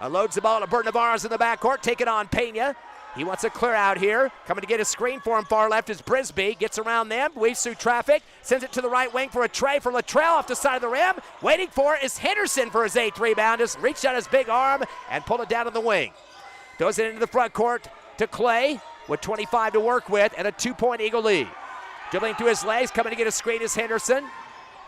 Loads the ball to Bert Navarez in the backcourt. Take it on Pena. He wants a clear out here. Coming to get a screen for him far left is Brisby. Gets around them. Weaves through traffic. Sends it to the right wing for a tray for Luttrell off the side of the rim. Waiting for it is Henderson for his 8th rebound. Just reached out his big arm and pulled it down on the wing. Throws it into the front court to Clay with 25 to work with and a 2-point Eagle lead. Dribbling through his legs, coming to get a screen is Henderson.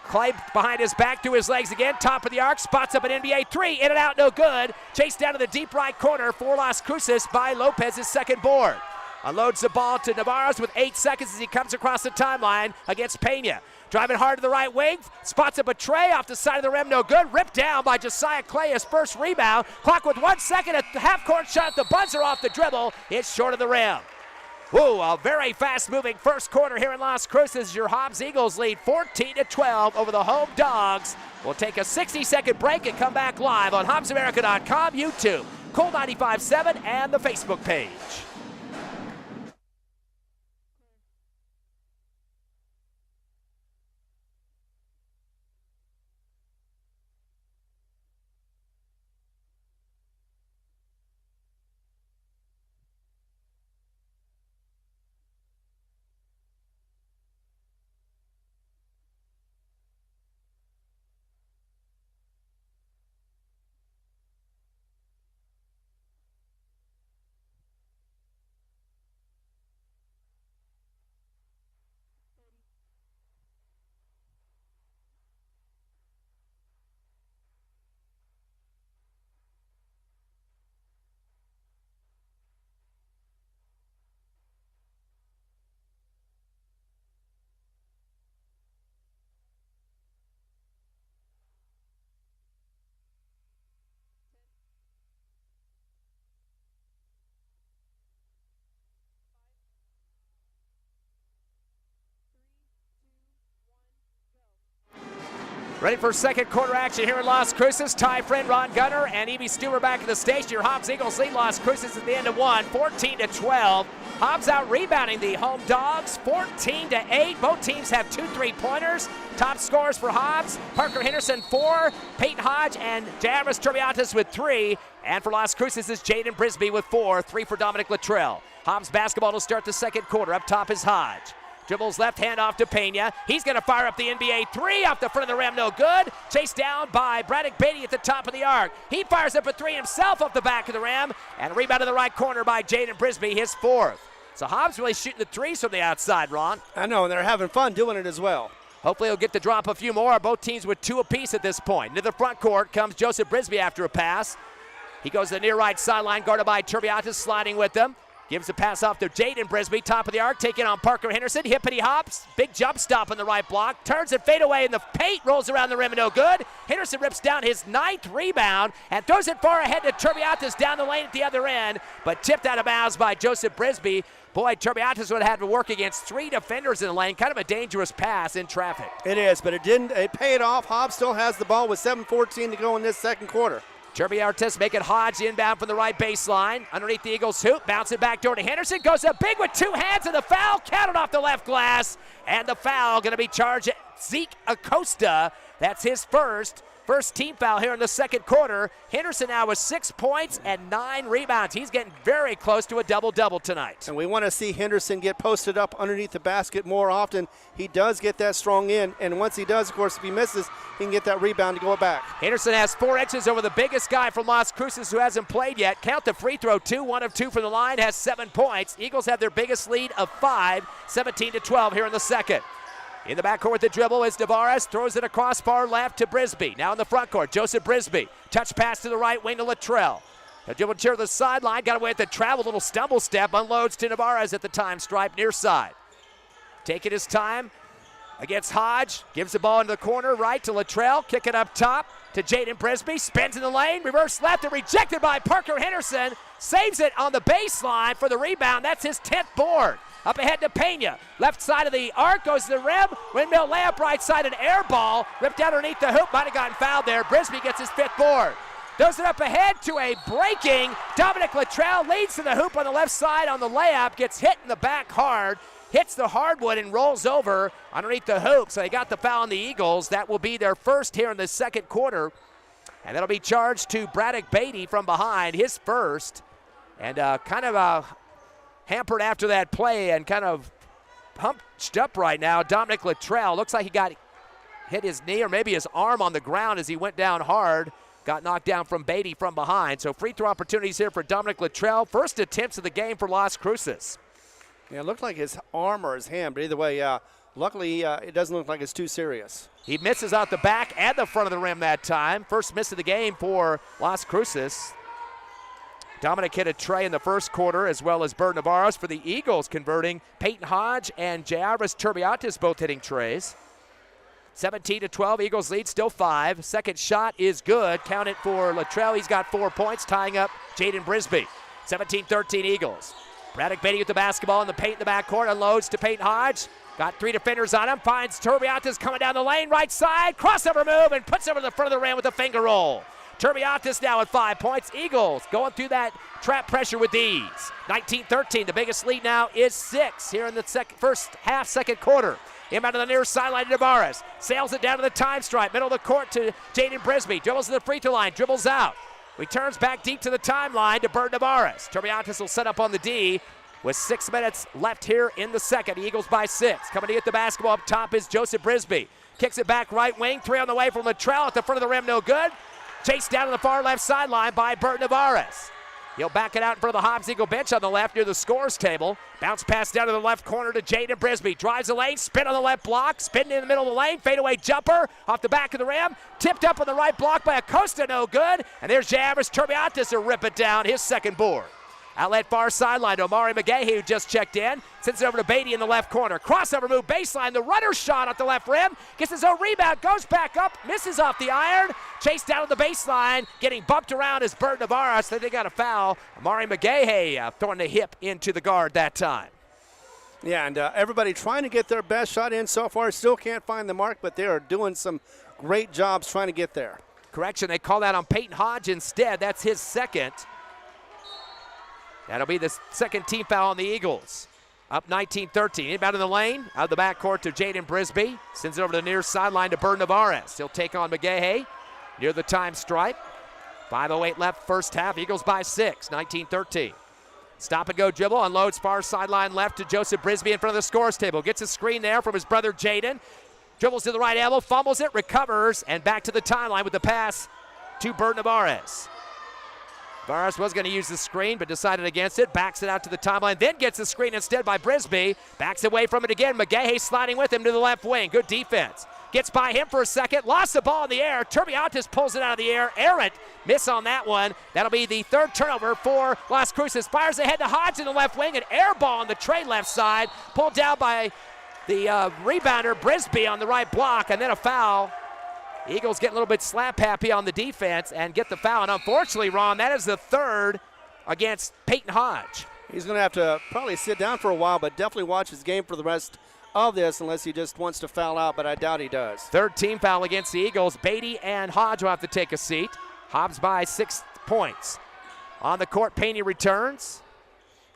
Clay behind his back through his legs again, top of the arc, spots up an NBA 3, in and out, no good. Chased down to the deep right corner for Las Cruces by Lopez's 2nd board. Unloads the ball to Navarez with 8 seconds as he comes across the timeline against Pena. Driving hard to the right wing, spots up a tray off the side of the rim, no good. Ripped down by Josiah Clay, his first rebound. Clock with 1 second, a half-court shot, the buzzer off the dribble. It's short of the rim. Woo, a very fast-moving first quarter here in Las Cruces. Your Hobbs Eagles lead 14-12 over the home Dogs. We'll take a 60-second break and come back live on HobbsAmerica.com, YouTube, Cool 95.7, and the Facebook page. Ready for second quarter action here in Las Cruces. Ty friend Ron Gunner and Evie Stuber back at the station. Your Hobbs Eagles lead Las Cruces at the end of one, 14-12. Hobbs out rebounding the home dogs, 14-8. Both teams have 2 3-pointers. Top scorers for Hobbs, Parker Henderson 4, Peyton Hodge and Javris Turbiatis with 3. And for Las Cruces is Jaden Brisby with 4, 3 for Dominic Luttrell. Hobbs basketball to start the second quarter. Up top is Hodge. Dribbles left hand off to Pena. He's going to fire up the NBA 3 off the front of the rim. No good. Chased down by Braddock Beatty at the top of the arc. He fires up a 3 himself off the back of the rim. And rebound in the right corner by Jaden Brisby, his 4th. So Hobbs really shooting the 3s from the outside, Ron. I know, and they're having fun doing it as well. Hopefully he'll get to drop a few more. Both teams with 2 apiece at this point. Into the front court comes Joseph Brisby after a pass. He goes to the near right sideline, guarded by Turbiatis, sliding with them. Gives the pass off to Jaden Brisby, top of the arc, taking on Parker Henderson. Hippity hops, big jump stop on the right block. Turns and fade away in the paint, rolls around the rim and no good. Henderson rips down his 9th rebound and throws it far ahead to Turbiatis down the lane at the other end, but tipped out of bounds by Joseph Brisby. Boy, Turbiatis would have had to work against 3 defenders in the lane. Kind of a dangerous pass in traffic. It is, but it paid off. Hobbs still has the ball with 7:14 to go in this second quarter. Turbiatis making Hodge inbound from the right baseline. Underneath the Eagles hoop, bounce it back door to Henderson. Goes up big with 2 hands and the foul counted off the left glass. And the foul going to be charged at Zeke Acosta. That's his first team foul here in the second quarter. Henderson now with 6 points and 9 rebounds. He's getting very close to a double-double tonight. And we want to see Henderson get posted up underneath the basket more often. He does get that strong in, and once he does, of course, if he misses, he can get that rebound to go back. Henderson has 4 inches over the biggest guy from Las Cruces who hasn't played yet. Count the free throw, 2, 1 of 2 from the line, has 7 points. Eagles have their biggest lead of 5, 17-12 here in the second. In the backcourt with the dribble is Tavares, throws it across far left to Brisby. Now in the front court, Joseph Brisby. Touch pass to the right wing to Luttrell. The dribble chair to the sideline, got away at the travel, little stumble step, unloads to Tavares at the time stripe near side. Taking his time against Hodge, gives the ball into the corner, right to Luttrell, kick it up top to Jaden Brisby, spins in the lane, reverse left and rejected by Parker Henderson, saves it on the baseline for the rebound. That's his 10th board. Up ahead to Pena. Left side of the arc goes to the rim. Windmill layup, right side, an air ball. Ripped out underneath the hoop. Might have gotten fouled there. Brisby gets his 5th board. Throws it up ahead to a breaking Dominic Luttrell. Leads to the hoop on the left side on the layup. Gets hit in the back hard. Hits the hardwood and rolls over underneath the hoop. So they got the foul on the Eagles. That will be their first here in the second quarter. And that'll be charged to Braddock Beatty from behind, his first. And kind of hampered after that play and kind of hunched up right now. Dominic Luttrell looks like he got hit his knee or maybe his arm on the ground as he went down hard. Got knocked down from Beatty from behind. So free throw opportunities here for Dominic Luttrell. First attempts of the game for Las Cruces. Yeah, it looked like his arm or his hand, but either way, luckily it doesn't look like it's too serious. He misses out the back and the front of the rim that time. First miss of the game for Las Cruces. Dominic hit a tray in the first quarter, as well as Bert Navarros for the Eagles, converting. Peyton Hodge and Javris Turbiatis both hitting trays. 17-12, Eagles lead, still 5. Second shot is good. Count it for Luttrell. He's got 4 points, tying up Jaden Brisby. 17-13 Eagles. Braddock Beatty with the basketball in the paint in the backcourt, unloads to Peyton Hodge. Got 3 defenders on him, finds Turbiatis coming down the lane, right side, crossover move, and puts over the front of the rim with a finger roll. Turbiatis now with 5 points. Eagles going through that trap pressure with ease. 19-13, the biggest lead now is 6 here in the first half, second quarter. Inbound to the near sideline to Tavares. Sails it down to the time stripe, middle of the court to Jaden Brisby. Dribbles to the free throw line, dribbles out. Returns back deep to the timeline to Bert Navarros. Turbiatis will set up on the D with 6 minutes left here in the second. Eagles by 6. Coming to get the basketball up top is Joseph Brisby. Kicks it back right wing, 3 on the way from Luttrell at the front of the rim, no good. Chased down to the far left sideline by Bert Navarros. He'll back it out in front of the Hobbs Eagle bench on the left near the scores table. Bounce pass down to the left corner to Jaden Brisby. Drives the lane, spin on the left block, spin in the middle of the lane, fadeaway jumper off the back of the rim. Tipped up on the right block by Acosta, no good. And there's Javris Turbiatis to rip it down, his second board. Outlet far sideline to Omari McGahey, who just checked in. Sends it over to Beatty in the left corner. Crossover move baseline. The runner shot at the left rim. Gets his own rebound. Goes back up. Misses off the iron. Chased down to the baseline. Getting bumped around is Bert Navarros. They got a foul. Omari McGahey throwing the hip into the guard that time. Yeah, and everybody trying to get their best shot in so far. Still can't find the mark, but they are doing some great jobs trying to get there. Correction, they call that on Peyton Hodge instead. That's his second. That'll be the second team foul on the Eagles. Up 19-13. Inbound in the lane. Out of the backcourt to Jaden Brisby. Sends it over to the near sideline to Bert Navarez. He'll take on McGahey near the time stripe. 5:08 left first half. Eagles by 6. 19-13. Stop and go dribble. Unloads far sideline left to Joseph Brisby in front of the scores table. Gets a screen there from his brother Jaden. Dribbles to the right elbow. Fumbles it. Recovers. And back to the timeline with the pass to Bert Navarez. Navarez was going to use the screen, but decided against it. Backs it out to the timeline, then gets the screen instead by Brisby. Backs away from it again. McGahey sliding with him to the left wing. Good defense. Gets by him for a second. Lost the ball in the air. Turbiantes pulls it out of the air. Errant miss on that one. That'll be the third turnover for Las Cruces. Fires ahead to Hodge in the left wing. An air ball on the tray left side. Pulled down by the rebounder, Brisby, on the right block, and then a foul. Eagles get a little bit slap happy on the defense and get the foul. And unfortunately, Ron, that is the third against Peyton Hodge. He's going to have to probably sit down for a while, but definitely watch his game for the rest of this unless he just wants to foul out, but I doubt he does. Third team foul against the Eagles. Beatty and Hodge will have to take a seat. Hobbs by 6 points. On the court, Pena returns.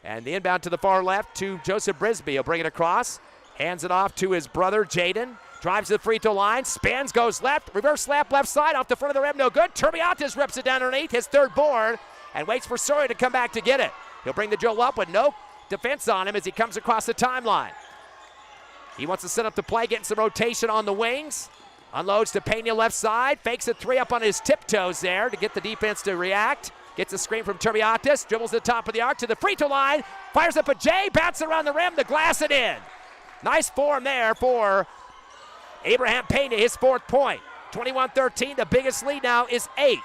And the inbound to the far left to Joseph Brisby. He'll bring it across. Hands it off to his brother, Jaden. Drives to the free throw line, spins, goes left, reverse slap left side, off the front of the rim, no good. Turbiantes rips it down underneath, his third board, and waits for Soria to come back to get it. He'll bring the drill up with no defense on him as he comes across the timeline. He wants to set up the play, getting some rotation on the wings. Unloads to Pena left side, fakes a three up on his tiptoes there to get the defense to react. Gets a screen from Turbiantes, dribbles to the top of the arc to the free throw line, fires up a J, bounces around the rim to glass it in. Nice form there for Abraham Pena, his 4th point. 21-13, the biggest lead now is 8.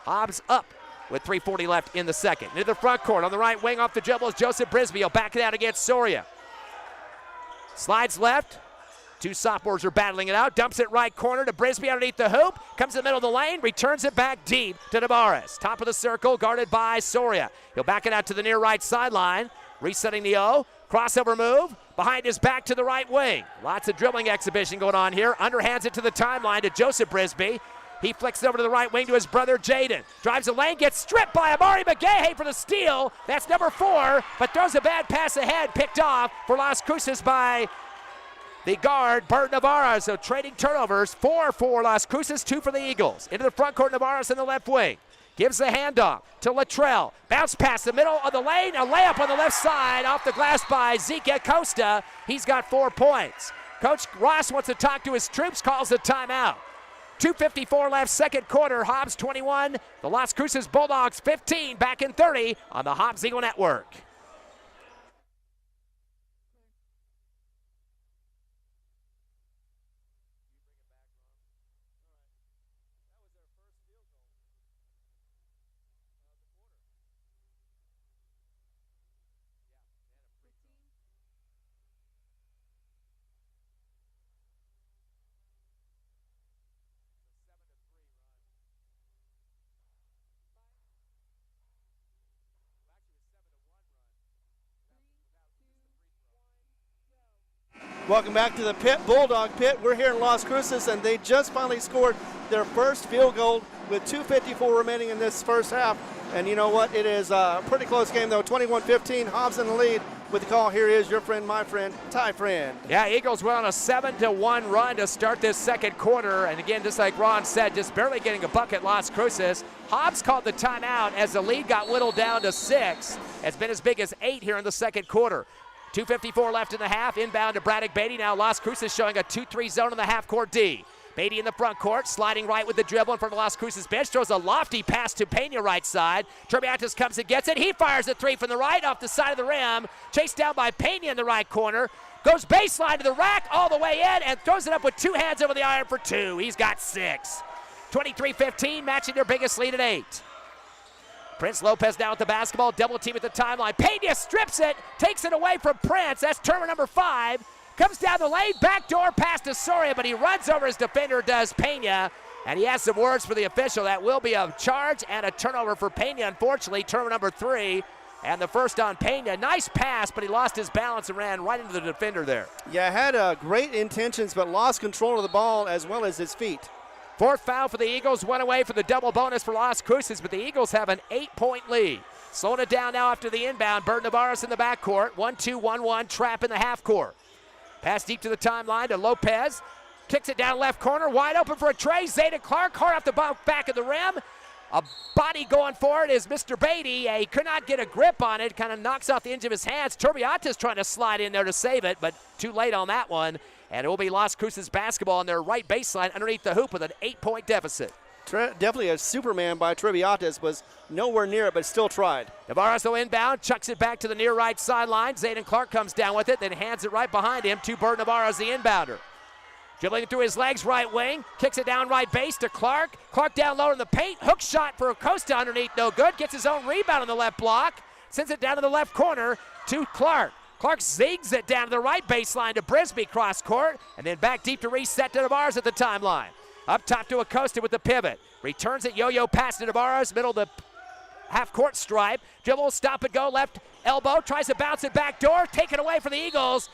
Hobbs up with 3:40 left in the second. Into the front court on the right wing off the dribble is Joseph Brisby. He'll back it out against Soria. Slides left. 2 sophomores are battling it out. Dumps it right corner to Brisby underneath the hoop. Comes in the middle of the lane. Returns it back deep to Navarez. Top of the circle, guarded by Soria. He'll back it out to the near right sideline. Resetting the O. Crossover move. Behind his back to the right wing. Lots of dribbling exhibition going on here. Underhands it to the timeline to Joseph Brisby. He flicks it over to the right wing to his brother Jaden. Drives the lane, gets stripped by Amari McGahey for the steal. That's number 4, but throws a bad pass ahead. Picked off for Las Cruces by the guard, Bert Navarez. So trading turnovers, 4 for Las Cruces, 2 for the Eagles. Into the front court, Navarez in the left wing. Gives the handoff to Latrell. Bounce past the middle of the lane. A layup on the left side off the glass by Zeke Acosta. He's got 4 points. Coach Ross wants to talk to his troops, calls a timeout. 2:54 left, second quarter. Hobbs 21, the Las Cruces Bulldogs 15, back in 30 on the Hobbs Eagle Network. Welcome back to the pit, Bulldog Pit. We're here in Las Cruces, and they just finally scored their first field goal with 2:54 remaining in this first half. And you know what? It is a pretty close game, though. 21-15, Hobbs in the lead with the call. Here is your friend, my friend, Ty Friend. Yeah, Eagles went on a 7-1 run to start this second quarter. And again, just like Ron said, just barely getting a bucket, Las Cruces. Hobbs called the timeout as the lead got whittled down to 6. It's been as big as 8 here in the second quarter. 2:54 left in the half. Inbound to Braddock Beatty. Now Las Cruces showing a 2-3 zone in the half-court D. Beatty in the front court, sliding right with the dribble in front of Las Cruces bench. Throws a lofty pass to Pena right side. Turbiantes comes and gets it. He fires a 3 from the right off the side of the rim. Chased down by Pena in the right corner. Goes baseline to the rack all the way in and throws it up with 2 hands over the iron for 2. He's got 6. 23-15, matching their biggest lead at 8. Prince Lopez down with the basketball, double team at the timeline. Pena strips it, takes it away from Prince. That's turnover number 5. Comes down the lane, backdoor pass to Soria, but he runs over his defender, does Pena. And he has some words for the official. That will be a charge and a turnover for Pena, unfortunately. Turnover number 3 And the first on Pena. Nice pass, but he lost his balance and ran right into the defender there. Yeah, had great intentions, but lost control of the ball as well as his feet. Fourth foul for the Eagles, one away for the double bonus for Las Cruces, but the Eagles have an 8-point lead. Slowing it down now after the inbound. Bert Navarez in the backcourt. 1-2-1-1, trap in the half court. Pass deep to the timeline to Lopez. Kicks it down left corner, wide open for a tray. Zayden Clark, hard off the back of the rim. A body going for it is Mr. Beatty. He could not get a grip on it. Kind of knocks off the edge of his hands. Turbiatas trying to slide in there to save it, but too late on that one. And it will be Las Cruces basketball on their right baseline underneath the hoop with an 8-point deficit. Definitely a Superman by Turbiatas, was nowhere near it, but still tried. Navarez though inbound, chucks it back to the near right sideline. Zayden Clark comes down with it, then hands it right behind him to Bert Navarez, the inbounder. Dribbling through his legs, right wing, kicks it down right base to Clark. Clark down low in the paint, hook shot for Acosta underneath, no good. Gets his own rebound on the left block, sends it down to the left corner to Clark. Clark zigs it down to the right baseline to Brisby, cross court, and then back deep to reset to Navarez at the timeline. Up top to Acosta with the pivot. Returns it, yo-yo pass to Navarez, middle of the half-court stripe. Dribble, stop and go, left elbow, tries to bounce it back door, taken away for the Eagles.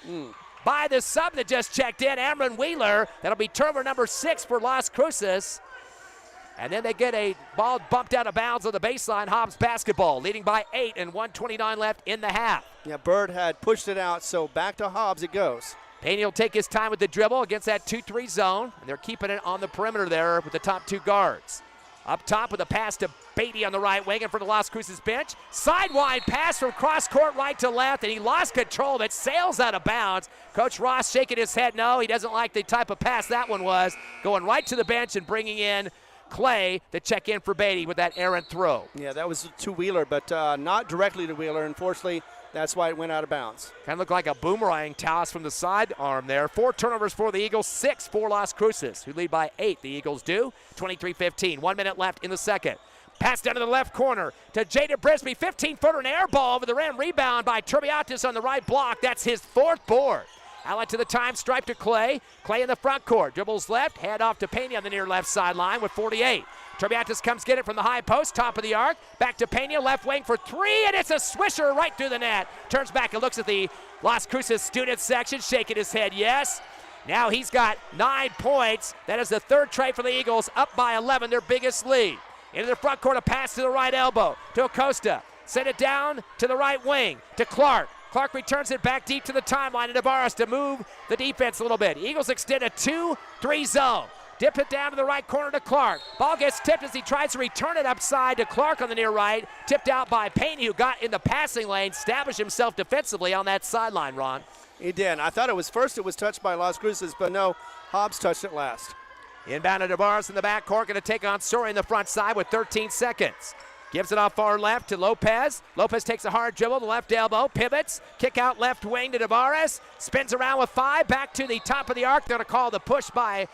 By the sub that just checked in, Amron Wheeler. That'll be turnover number 6 for Las Cruces. And then they get a ball bumped out of bounds on the baseline. Hobbs basketball, leading by 8 and 1:29 left in the half. Yeah, Bird had pushed it out, so back to Hobbs it goes. Payne will take his time with the dribble against that 2-3 zone. And they're keeping it on the perimeter there with the top 2 guards. Up top with a pass to Beatty on the right wing in front of Las Cruces bench. Sidewide pass from cross court right to left, and he lost control of it, sails out of bounds. Coach Ross shaking his head no. He doesn't like the type of pass that one was. Going right to the bench and bringing in Clay to check in for Beatty with that errant throw. Yeah, that was to Wheeler, but not directly to Wheeler. Unfortunately, that's why it went out of bounds. Kind of looked like a boomerang toss from the sidearm there. 4 turnovers for the Eagles, 6 for Las Cruces, who lead by 8. The Eagles do. 23-15, 1 minute left in the second. Pass down to the left corner to Jaden Brisby. 15-footer and air ball over the rim. Rebound by Turbiatas on the right block. That's his 4th board. Outlet to the time, stripe to Clay. Clay in the front court. Dribbles left, hand off to Pena on the near left sideline with 48. Turbiatas comes get it from the high post, top of the arc. Back to Pena, left wing for 3, and it's a swisher right through the net. Turns back and looks at the Las Cruces student section, shaking his head yes. Now he's got 9 points. That is the 3rd try for the Eagles, up by 11, their biggest lead. Into the front court, a pass to the right elbow to Acosta. Send it down to the right wing to Clark. Clark returns it back deep to the timeline to Navarez to move the defense a little bit. Eagles extend a 2-3 zone. Dip it down to the right corner to Clark. Ball gets tipped as he tries to return it upside to Clark on the near right. Tipped out by Payne, who got in the passing lane, established himself defensively on that sideline, Ron. He did. I thought it was touched by Las Cruces, but no, Hobbs touched it last. Inbound to Navarez in the backcourt, going to take on Sori in the front side with 13 seconds. Gives it off far left to Lopez. Lopez takes a hard dribble, the left elbow, pivots, kick out left wing to Navarez. Spins around with 5, back to the top of the arc. They're going to call the push by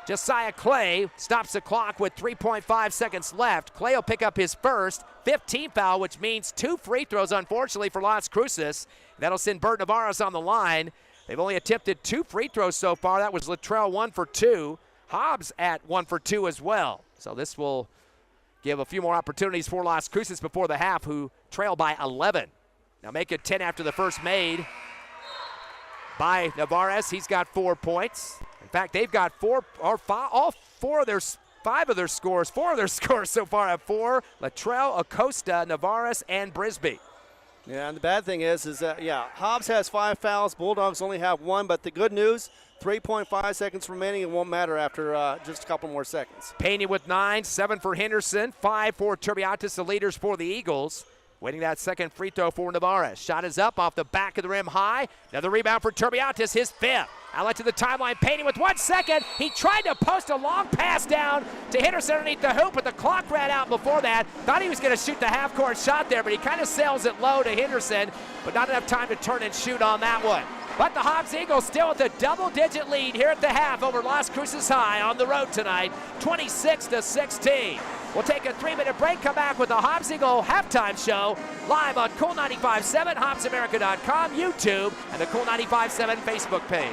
Josiah Clay. Stops the clock with 3.5 seconds left. Clay will pick up his first 15 foul, which means 2 free throws, unfortunately, for Las Cruces. That'll send Bert Navarez on the line. They've only attempted 2 free throws so far. That was Latrell 1 for 2. Hobbs at 1 for 2 as well. So this will give a few more opportunities for Las Cruces before the half, who trail by 11. Now make it 10 after the first made by Navarez. He's got 4 points. In fact, they've got 4 or 5, all 4 of their 5 of their scores. 4 of their scores so far have 4. Latrell, Acosta, Navarez, and Brisby. Yeah, and the bad thing is that, Hobbs has 5 fouls. Bulldogs only have 1, but the good news, 3.5 seconds remaining. It won't matter after just a couple more seconds. Pena with 9, 7 for Henderson, 5 for Turbiatas, the leaders for the Eagles. Waiting that second free throw for Navarez. Shot is up off the back of the rim high. Another rebound for Turbiatas, his 5th. Outlet to the timeline, Pena with 1 second. He tried to post a long pass down to Henderson underneath the hoop, but the clock ran out before that. Thought he was going to shoot the half-court shot there, but he kind of sails it low to Henderson, but not enough time to turn and shoot on that one. But the Hobbs Eagles still with a double-digit lead here at the half over Las Cruces High on the road tonight, 26-16. We'll take a 3-minute break, come back with the Hobbs Eagle halftime show live on Cool 95.7, HobbsAmerica.com, YouTube, and the Cool 95.7 Facebook page.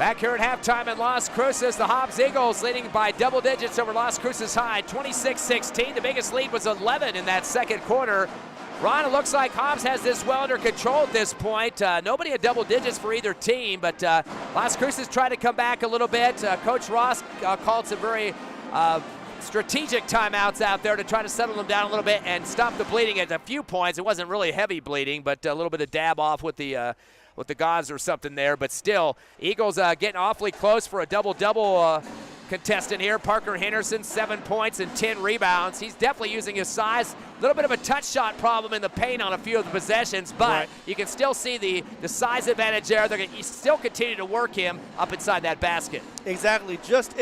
Back here at halftime in Las Cruces, the Hobbs Eagles leading by double digits over Las Cruces High, 26-16. The biggest lead was 11 in that second quarter. Ron, it looks like Hobbs has this well under control at this point. Nobody at double digits for either team, but Las Cruces tried to come back a little bit. Coach Ross called some very strategic timeouts out there to try to settle them down a little bit and stop the bleeding at a few points. It wasn't really heavy bleeding, but a little bit of dab off with the gauze or something there. But still, Eagles getting awfully close for a double-double contestant here. Parker Henderson, 7 points and 10 rebounds. He's definitely using his size. A little bit of a touch shot problem in the paint on a few of the possessions, but you can still see the size advantage there. They're going to still continue to work him up inside that basket. Exactly.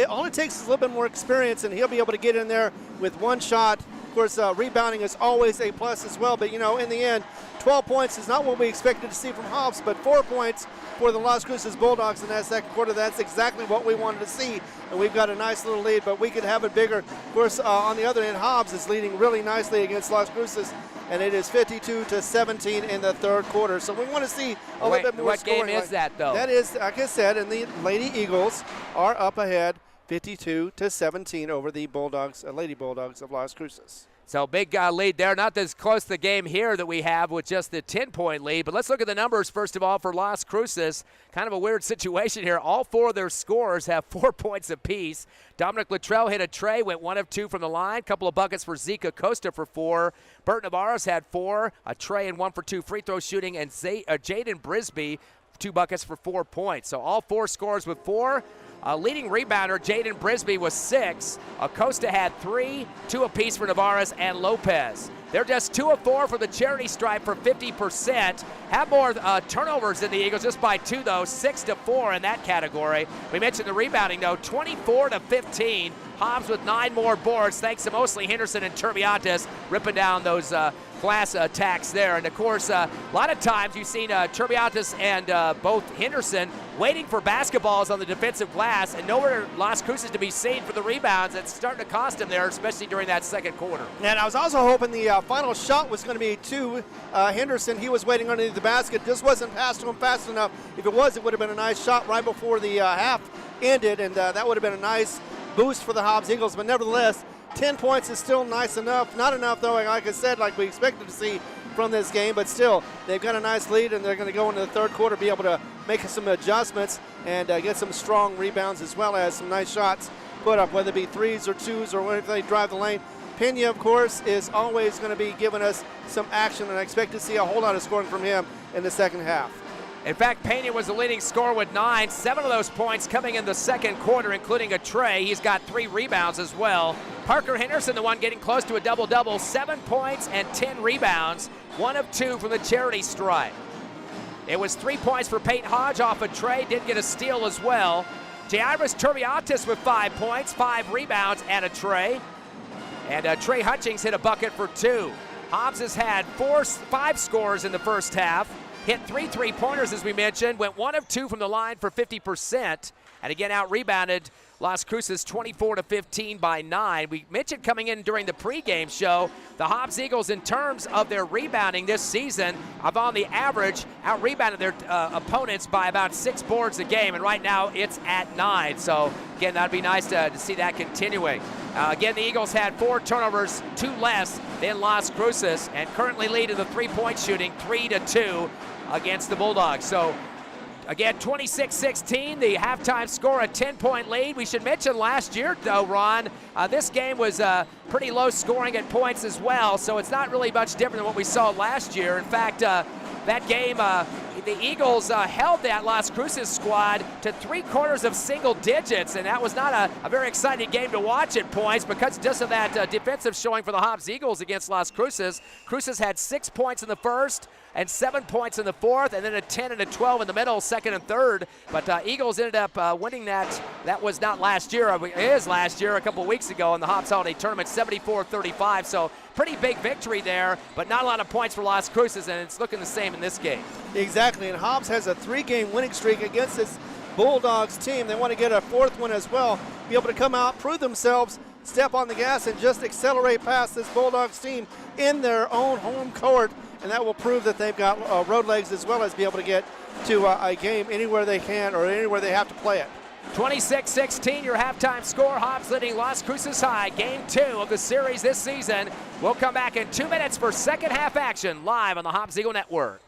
All it takes is a little bit more experience, and he'll be able to get in there with one shot. Of course, rebounding is always a plus as well, but, in the end, 12 points is not what we expected to see from Hobbs, but 4 points for the Las Cruces Bulldogs in that second quarter. That's exactly what we wanted to see, and we've got a nice little lead, but we could have it bigger. Of course, on the other end, Hobbs is leading really nicely against Las Cruces, and it is 52-17 in the third quarter. So we want to see a little bit more what scoring. What game is that, though? That is, like I said, and the Lady Eagles are up ahead 52-17 over the Bulldogs, Lady Bulldogs of Las Cruces. So big lead there. Not as close to the game here that we have with just the 10-point lead. But let's look at the numbers first of all for Las Cruces. Kind of a weird situation here. All 4 of their scorers have 4 points apiece. Dominic Luttrell hit a tray, went 1 of 2 from the line. Couple of buckets for Zeke Costa for 4. Bert Navarro's had 4, a tray and 1 for 2 free throw shooting. And Jaden Brisby, 2 buckets for 4 points. So all 4 scorers with 4. Leading rebounder, Jaden Brisby, was 6. Acosta had 3, 2 apiece for Navarez and Lopez. They're just 2 of 4 for the charity stripe for 50%. Have more turnovers than the Eagles, just by 2, though, 6-4 in that category. We mentioned the rebounding, though, 24-15. Hobbs with 9 more boards, thanks to mostly Henderson and Turbiatis ripping down those glass attacks there. And, of course, a lot of times you've seen Turbiatis and both Henderson waiting for basketballs on the defensive glass, and nowhere Las Cruces to be seen for the rebounds. It's starting to cost them there, especially during that second quarter. And I was also hoping the final shot was going to be to Henderson. He was waiting underneath the basket. Just wasn't passed to him fast enough. If it was, it would have been a nice shot right before the half ended, and that would have been a nice boost for the Hobbs Eagles. But nevertheless, 10 points is still nice enough. Not enough, though, like I said, like we expected to see from this game, but still, they've got a nice lead, and they're going to go into the third quarter, be able to make some adjustments and get some strong rebounds as well as some nice shots put up, whether it be 3s or 2s or whenever they drive the lane. Pena, of course, is always going to be giving us some action, and I expect to see a whole lot of scoring from him in the second half. In fact, Pena was the leading scorer with 9, 7 of those points coming in the second quarter, including a tray. He's got 3 rebounds as well. Parker Henderson, the one getting close to a double-double, 7 points and 10 rebounds, 1 of 2 from the charity stripe. It was 3 points for Peyton Hodge off a tray, did get a steal as well. Jairus Turbiatis with 5 points, 5 rebounds and a tray. And Trey Hutchings hit a bucket for 2. Hobbs has had 5 scores in the first half. Hit 3 3-pointers, as we mentioned. Went 1 of 2 from the line for 50%. And again, out-rebounded Las Cruces 24-15 by 9. We mentioned coming in during the pregame show, the Hobbs Eagles, in terms of their rebounding this season, have on the average out-rebounded their opponents by about 6 boards a game. And right now, it's at 9. So, again, that'd be nice to see that continuing. Again, the Eagles had 4 turnovers, 2 less than Las Cruces, and currently lead in the 3-point shooting, 3-2 against the Bulldogs. So, again, 26-16, the halftime score, a 10-point lead. We should mention last year, though, Ron, this game was pretty low scoring at points as well, so it's not really much different than what we saw last year. In fact, that game, the Eagles held that Las Cruces squad to 3/4 of single digits, and that was not a very exciting game to watch at points because just of that defensive showing for the Hobbs Eagles against Las Cruces. Cruces had 6 points in the first and 7 points in the fourth, and then a 10 and a 12 in the middle, second and third. But Eagles ended up winning that. That was not last year. It is last year, a couple weeks ago in the Hobbs Holiday Tournament, 74-35. So pretty big victory there, but not a lot of points for Las Cruces, and it's looking the same in this game. Exactly, and Hobbs has a 3-game winning streak against this Bulldogs team. They want to get a 4th one as well, be able to come out, prove themselves, step on the gas, and just accelerate past this Bulldogs team in their own home court. and that will prove that they've got road legs as well as be able to get to a game anywhere they can or anywhere they have to play it. 26-16, your halftime score. Hobbs leading Las Cruces High. Game 2 of the series this season. We'll come back in 2 minutes for second half action live on the Hobbs Eagle Network.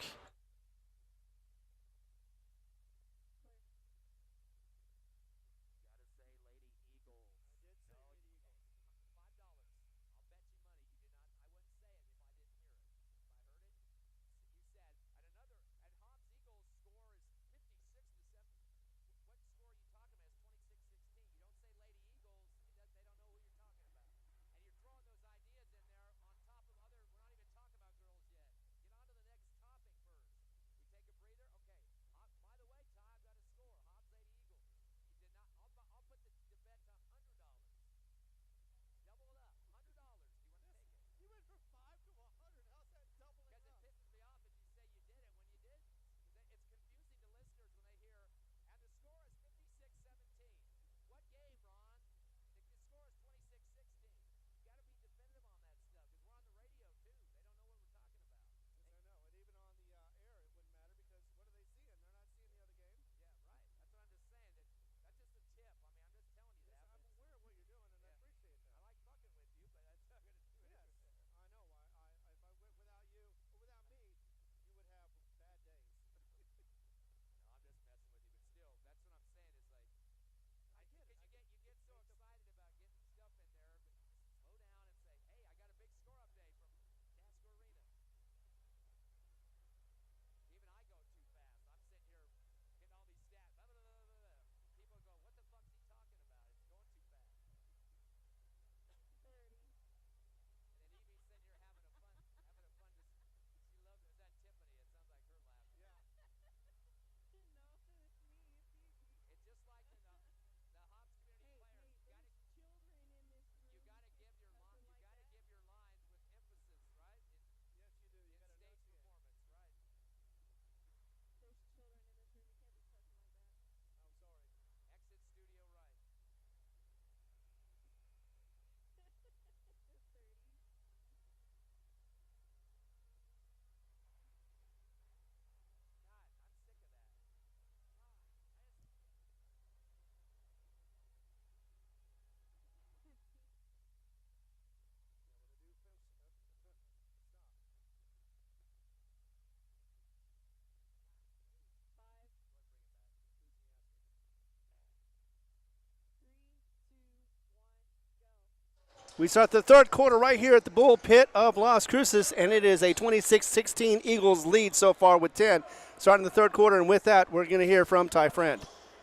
We start the third quarter right here at the Bull Pit of Las Cruces, and it is a 26-16 Eagles lead so far with 10. Starting the third quarter, and with that, we're going to hear from Ty Friend.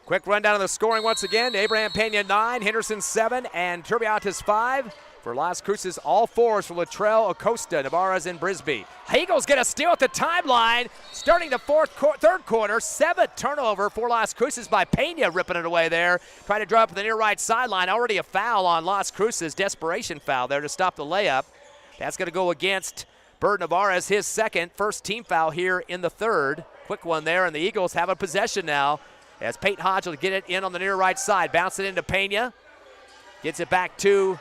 Quick rundown of the scoring once again. Abraham Pena 9, Henderson 7, and Turbiatis 5. For Las Cruces, all fours for Latrell, Acosta, Navarez, and Brisby. Eagles get a steal at the timeline. Starting the third quarter, 7th turnover for Las Cruces by Pena, ripping it away there. Trying to drop to the near right sideline. Already a foul on Las Cruces, desperation foul there to stop the layup. That's going to go against Bird Navarez, his second, first team foul here in the third. Quick one there, and the Eagles have a possession now as Peyton Hodge will get it in on the near right side. Bounce it into Pena. Gets it back to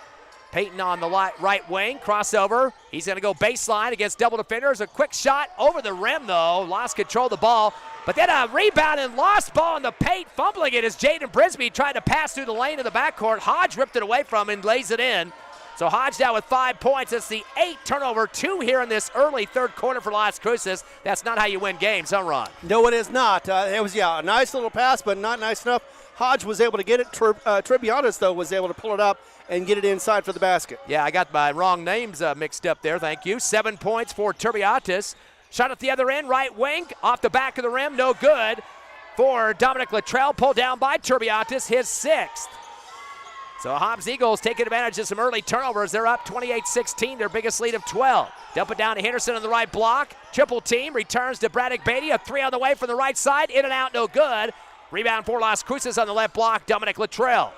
Peyton on the right wing, crossover. He's going to go baseline against double defenders. A quick shot over the rim, though. Lost control of the ball. But then a rebound and lost ball in the paint. Fumbling it as Jaden Brisby tried to pass through the lane of the backcourt. Hodge ripped it away from him and lays it in. So Hodge down with 5 points. It's the 8th turnover, 2 here in this early third quarter for Las Cruces. That's not how you win games, huh, Ron? No, it is not. It was, a nice little pass, but not nice enough. Hodge was able to get it. Tribianis, though, was able to pull it up and get it inside for the basket. Yeah, I got my wrong names mixed up there. Thank you. 7 points for Turbiatis. Shot at the other end, right wing, off the back of the rim, no good. For Dominic Latrell, pulled down by Turbiatis, his 6th. So Hobbs Eagles taking advantage of some early turnovers. They're up 28-16, their biggest lead of 12. Dump it down to Henderson on the right block. Triple team, returns to Braddock Beatty. A 3 on the way from the right side. In and out, no good. Rebound for Las Cruces on the left block, Dominic Latrell.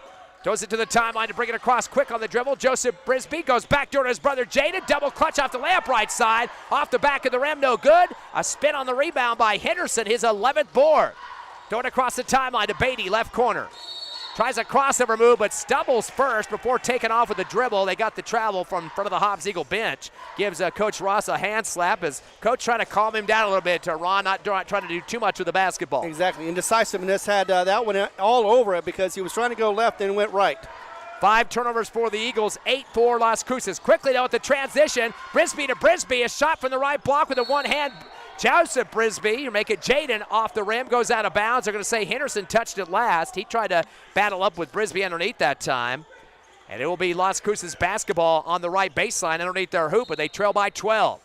Throws it to the timeline to bring it across quick on the dribble. Joseph Brisby goes back door to his brother Jaden. Double clutch off the layup right side. Off the back of the rim, no good. A spin on the rebound by Henderson, his 11th board. Throw it across the timeline to Beatty, left corner. Tries a crossover move, but stumbles first before taking off with a dribble. They got the travel from front of the Hobbs Eagle bench. Gives Coach Ross a hand slap as Coach trying to calm him down a little bit. Ron not trying to do too much with the basketball. Exactly. Indecisiveness had that one all over it because he was trying to go left and went right. 5 turnovers for the Eagles, 8 for Las Cruces. Quickly though with the transition, Brisby to Brisby. A shot from the right block with a one-hand. Joseph Brisby, you make it Jaden off the rim, goes out of bounds. They're going to say Henderson touched it last. He tried to battle up with Brisby underneath that time. And it will be Las Cruces basketball on the right baseline underneath their hoop, but they trail by 12.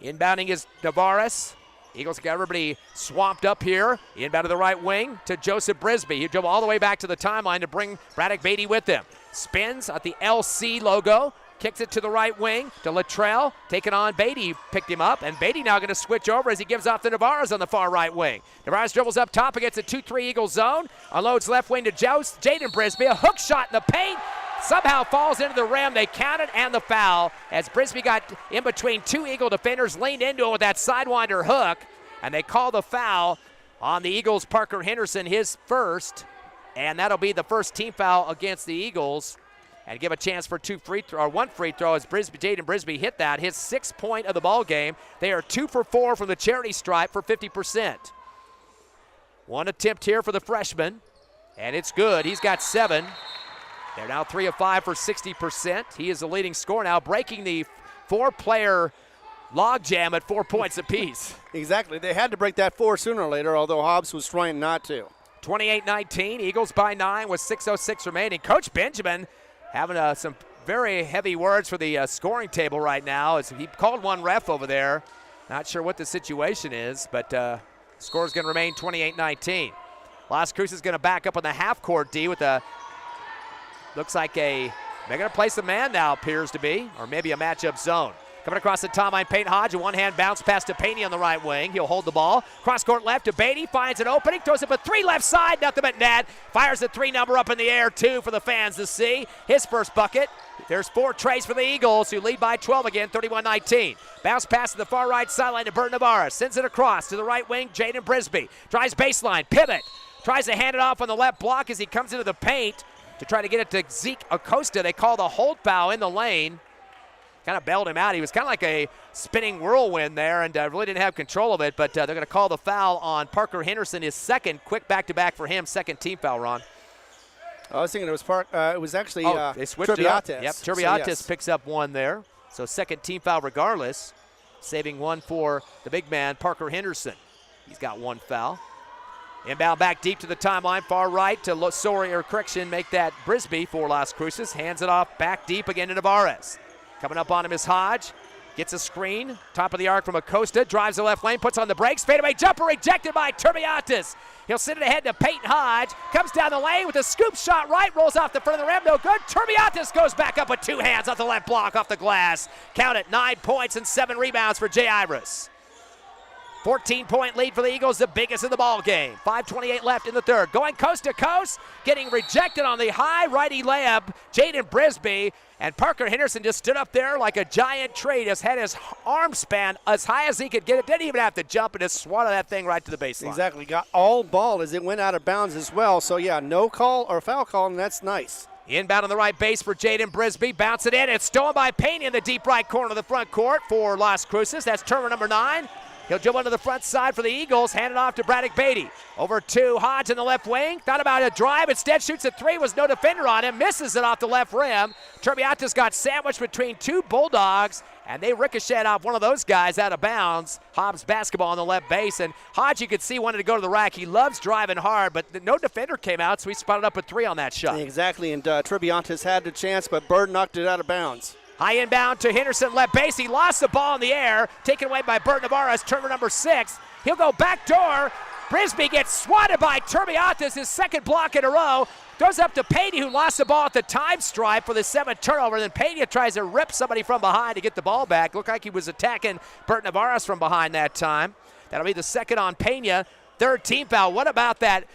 Inbounding is Navarez. Eagles got everybody swamped up here. Inbound to the right wing to Joseph Brisby. He drove all the way back to the timeline to bring Braddock Beatty with him. Spins at the LC logo. Kicks it to the right wing to Latrell. Taking on Beatty. Picked him up. And Beatty now going to switch over as he gives off to Navarez on the far right wing. Navarez dribbles up top against a 2-3 Eagles zone. Unloads left wing to Jaden Brisby. A hook shot in the paint. Somehow falls into the rim. They count it and the foul as Brisby got in between 2 Eagle defenders, leaned into it with that sidewinder hook. And they call the foul on the Eagles. Parker Henderson, his first. And that'll be the first team foul against the Eagles. And give a chance for one free throw as Jaden Brisby hit that, his 6th point of the ball game. They are 2 for 4 from the charity stripe for 50%. One attempt here for the freshman, and it's good. He's got 7. They're now 3 of 5 for 60%. He is the leading scorer now, breaking the 4-player logjam at 4 points apiece. Exactly. They had to break that 4 sooner or later, although Hobbs was trying not to. 28-19, Eagles by 9 with 6:06 remaining. Coach Benjamin having some very heavy words for the scoring table right now as he called one ref over there. Not sure what the situation is, but score is going to remain 28-19. Las Cruces is going to back up on the half-court D with a, looks like they're going to place a man now, appears to be, or maybe a matchup zone. Coming across the timeline, Peyton Hodge, a one-hand bounce pass to Payne on the right wing. He'll hold the ball. Cross-court left to Beatty, finds an opening, throws up a 3 left side, nothing but net. Fires the 3 number up in the air, 2 for the fans to see. His first bucket. There's 4 trays for the Eagles, who lead by 12 again, 31-19. Bounce pass to the far right sideline to Bert Navarro. Sends it across to the right wing, Jaden Brisby. Drives baseline, pivot. Tries to hand it off on the left block as he comes into the paint to try to get it to Zeke Acosta. They call the hold foul in the lane. Kind of bailed him out. He was kind of like a spinning whirlwind there and really didn't have control of it, but they're going to call the foul on Parker Henderson, his 2nd. Quick back-to-back for him, 2nd team foul, Ron. I was thinking it was actually they switched it up. Yep, Turbiates so, yes. picks up 1 there. So 2nd team foul regardless, saving 1 for the big man, Parker Henderson. He's got 1 foul. Inbound back deep to the timeline, far right to make that Brisby for Las Cruces. Hands it off back deep again to Navarez. Coming up on him is Hodge. Gets a screen. Top of the arc from Acosta. Drives the left lane. Puts on the brakes. Fadeaway jumper rejected by Turbiates. He'll send it ahead to Peyton Hodge. Comes down the lane with a scoop shot right. Rolls off the front of the rim. No good. Turbiates goes back up with 2 hands off the left block off the glass. Count it. 9 points and 7 rebounds for Jay Iris. 14-point lead for the Eagles, the biggest in the ball game. 5:28 left in the third. Going coast to coast, getting rejected on the high righty layup. Jaden Brisby and Parker Henderson just stood up there like a giant tree. Just had his arm span as high as he could get it. Didn't even have to jump and just swatted that thing right to the baseline. Exactly. Got all ball as it went out of bounds as well. So yeah, no call or foul call, and that's nice. Inbound on the right base for Jaden Brisby. Bounce it in. It's stolen by Payne in the deep right corner of the front court for Las Cruces. That's turnover number 9. He'll dribble into the front side for the Eagles, hand it off to Braddock Beatty. Over to Hodge in the left wing. Thought about a drive, instead shoots a 3, was no defender on him, misses it off the left rim. Turbiates got sandwiched between 2 Bulldogs, and they ricocheted off one of those guys out of bounds. Hobbs basketball on the left base, and Hodge, you could see, wanted to go to the rack. He loves driving hard, but no defender came out, so he spotted up a 3 on that shot. Exactly, and Turbiates had the chance, but Bird knocked it out of bounds. High inbound to Henderson, left base. He lost the ball in the air. Taken away by Bert Navarro, turnover number 6. He'll go back door. Brisby gets swatted by Turbiates, his 2nd block in a row. Throws up to Pena, who lost the ball at the time stripe for the 7th turnover. Then Pena tries to rip somebody from behind to get the ball back. Looked like he was attacking Bert Navarro from behind that time. That'll be the 2nd on Pena. 3rd team foul. What about that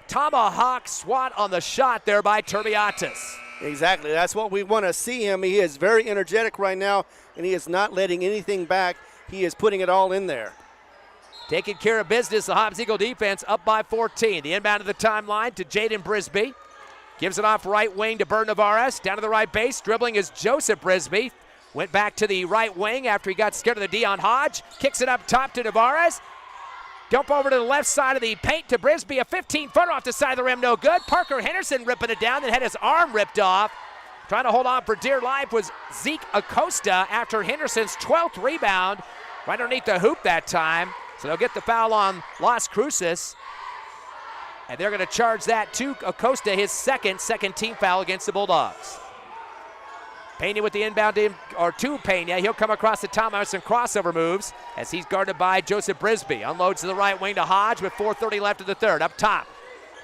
tomahawk swat on the shot there by Turbiates? Exactly. That's what we want to see him. He is very energetic right now, and he is not letting anything back. He is putting it all in there. Taking care of business, the Hobbs Eagle defense up by 14. The inbound to the timeline to Jaden Brisby. Gives it off right wing to Bert Navarez. Down to the right base. Dribbling is Joseph Brisby. Went back to the right wing after he got scared of the Dion Hodge. Kicks it up top to Navarez. Dump over to the left side of the paint to Brisby. A 15-footer off the side of the rim, no good. Parker Henderson ripping it down, then had his arm ripped off. Trying to hold on for dear life was Zeke Acosta after Henderson's 12th rebound. Right underneath the hoop that time. So they'll get the foul on Las Cruces. And they're going to charge that to Acosta, his second team foul against the Bulldogs. Pena with the inbound to Pena. He'll come across the timeout, some crossover moves as he's guarded by Joseph Brisby. Unloads to the right wing to Hodge with 4:30 left in the third. Up top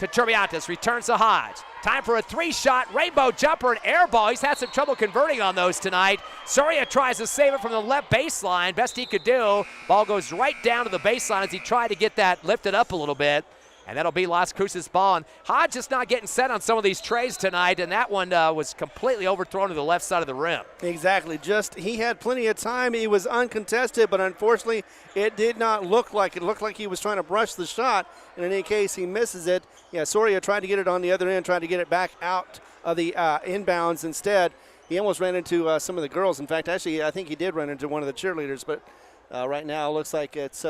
to Turbiantes, returns to Hodge. Time for a three-shot rainbow jumper and air ball. He's had some trouble converting on those tonight. Soria tries to save it from the left baseline. Best he could do. Ball goes right down to the baseline as he tried to get that lifted up a little bit. And that'll be Las Cruces' ball. And Hodge just not getting set on some of these trays tonight, and that one was completely overthrown to the left side of the rim. Exactly. He had plenty of time. He was uncontested, but unfortunately it did not look like it. Looked like he was trying to brush the shot. In any case, he misses it. Yeah, Soria tried to get it on the other end, trying to get it back out of the inbounds instead. He almost ran into some of the girls. In fact, actually, I think he did run into one of the cheerleaders, but right now, it looks like it's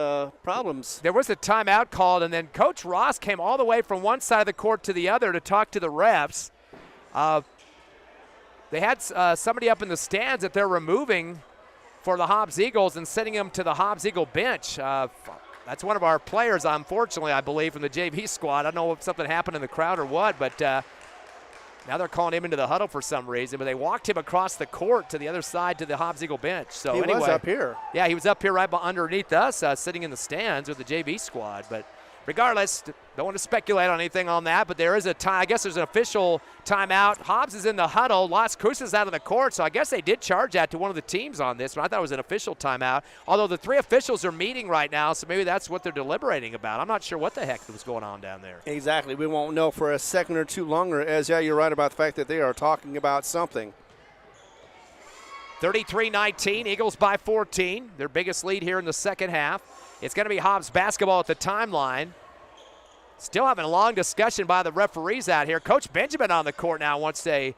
problems. There was a timeout called, and then Coach Ross came all the way from one side of the court to the other to talk to the refs. They had somebody up in the stands that they're removing for the Hobbs Eagles and sending them to the Hobbs Eagle bench. That's one of our players, unfortunately, I believe, from the JV squad. I don't know if something happened in the crowd or what, but now they're calling him into the huddle for some reason, but they walked him across the court to the other side to the Hobbs Eagle bench. So he was up here. Yeah, he was up here right underneath us, sitting in the stands with the JV squad. But regardless, don't want to speculate on anything on that, but there is a time. I guess there's an official timeout. Hobbs is in the huddle. Las Cruces out of the court, so I guess they did charge that to one of the teams on this, but I thought it was an official timeout. Although the three officials are meeting right now, so maybe that's what they're deliberating about. I'm not sure what the heck was going on down there. Exactly. We won't know for a second or two longer, as you're right about the fact that they are talking about something. 33-19, Eagles by 14. Their biggest lead here in the second half. It's going to be Hobbs basketball at the timeline. Still having a long discussion by the referees out here. Coach Benjamin on the court now wants a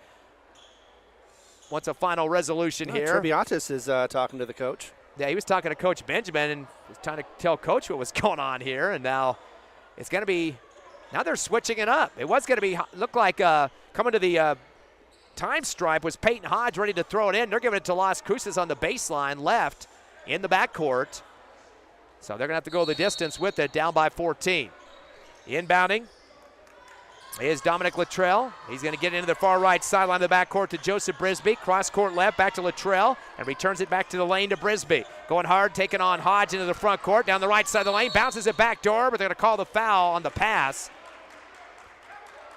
final resolution here. Turbiantes is talking to the coach. Yeah, he was talking to Coach Benjamin and was trying to tell Coach what was going on here. And now it's going to be, now they're switching it up. It was going to be, look like coming to the time stripe was Peyton Hodge ready to throw it in. They're giving it to Las Cruces on the baseline left in the backcourt. So they're going to have to go the distance with it, down by 14. Inbounding is Dominic Luttrell. He's going to get into the far right sideline of the backcourt to Joseph Brisby. Cross court left back to Luttrell and returns it back to the lane to Brisby. Going hard, taking on Hodge into the front court. Down the right side of the lane, bounces it back door, but they're going to call the foul on the pass.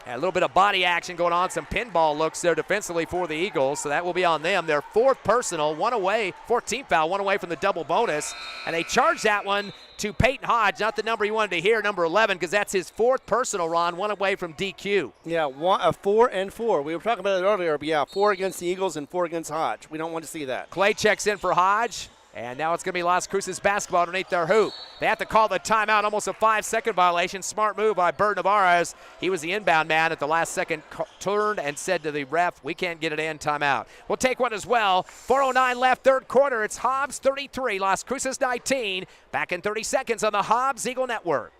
And a little bit of body action going on, some pinball looks there defensively for the Eagles, so that will be on them. Their fourth personal, 14th foul, one away from the double bonus. And they charge that one to Peyton Hodge, not the number you wanted to hear, number 11, because that's his fourth personal, Ron, one away from DQ. Yeah, 4 and 4. We were talking about it earlier, but yeah, 4 against the Eagles and 4 against Hodge. We don't want to see that. Clay checks in for Hodge. And now it's going to be Las Cruces basketball underneath their hoop. They have to call the timeout, almost a 5-second violation. Smart move by Bert Navarez. He was the inbound man at the last second, turned and said to the ref, we can't get it in, timeout. We'll take one as well. 4:09 left, third quarter. It's Hobbs 33, Las Cruces 19. Back in 30 seconds on the Hobbs Eagle Network.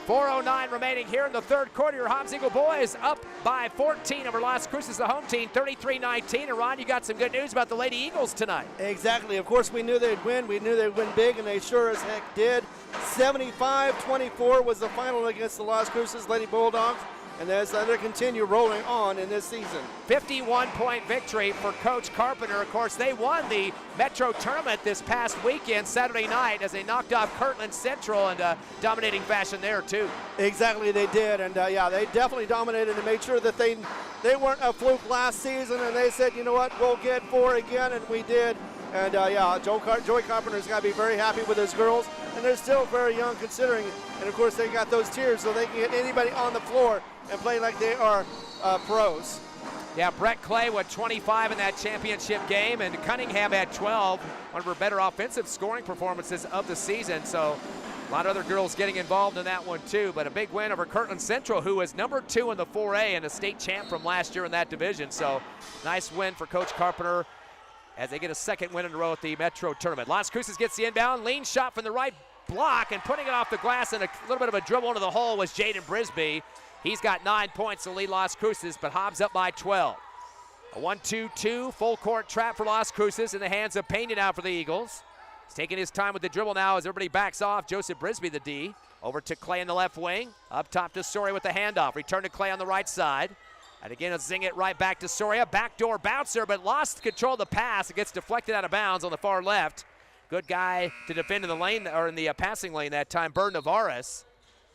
.409 remaining here in the third quarter. Your Hobbs Eagle boys up by 14 over Las Cruces, the home team, 33-19. And Ron, you got some good news about the Lady Eagles tonight. Exactly. Of course, we knew they'd win. We knew they'd win big, and they sure as heck did. 75-24 was the final against the Las Cruces Lady Bulldogs. And as they continue rolling on in this season. 51-point victory for Coach Carpenter. Of course, they won the Metro Tournament this past weekend, Saturday night, as they knocked off Kirtland Central in dominating fashion there, too. Exactly, they did. And, yeah, they definitely dominated and made sure that they weren't a fluke last season. And they said, you know what, we'll get 4 again, and we did. And yeah, Joey Carpenter's got to be very happy with his girls, and they're still very young considering. And of course, they got those tiers, so they can get anybody on the floor and play like they are pros. Yeah, Brett Clay with 25 in that championship game, and Cunningham had 12, one of her better offensive scoring performances of the season. So a lot of other girls getting involved in that one too, but a big win over Kirtland Central, who is number 2 in the 4A and a state champ from last year in that division. So nice win for Coach Carpenter as they get a second win in a row at the Metro Tournament. Las Cruces gets the inbound, lean shot from the right block, and putting it off the glass and a little bit of a dribble into the hole was Jaden Brisby. He's got 9 points to lead Las Cruces, but Hobbs up by 12. A 1-2-2 full court trap for Las Cruces in the hands of Pena now for the Eagles. He's taking his time with the dribble now as everybody backs off. Joseph Brisby, the D. Over to Clay in the left wing. Up top to Soria with the handoff. Return to Clay on the right side. And again, a zing it right back to Soria. Backdoor bouncer, but lost control of the pass. It gets deflected out of bounds on the far left. Good guy to defend in the lane, or in the passing lane that time, Bert Navarez.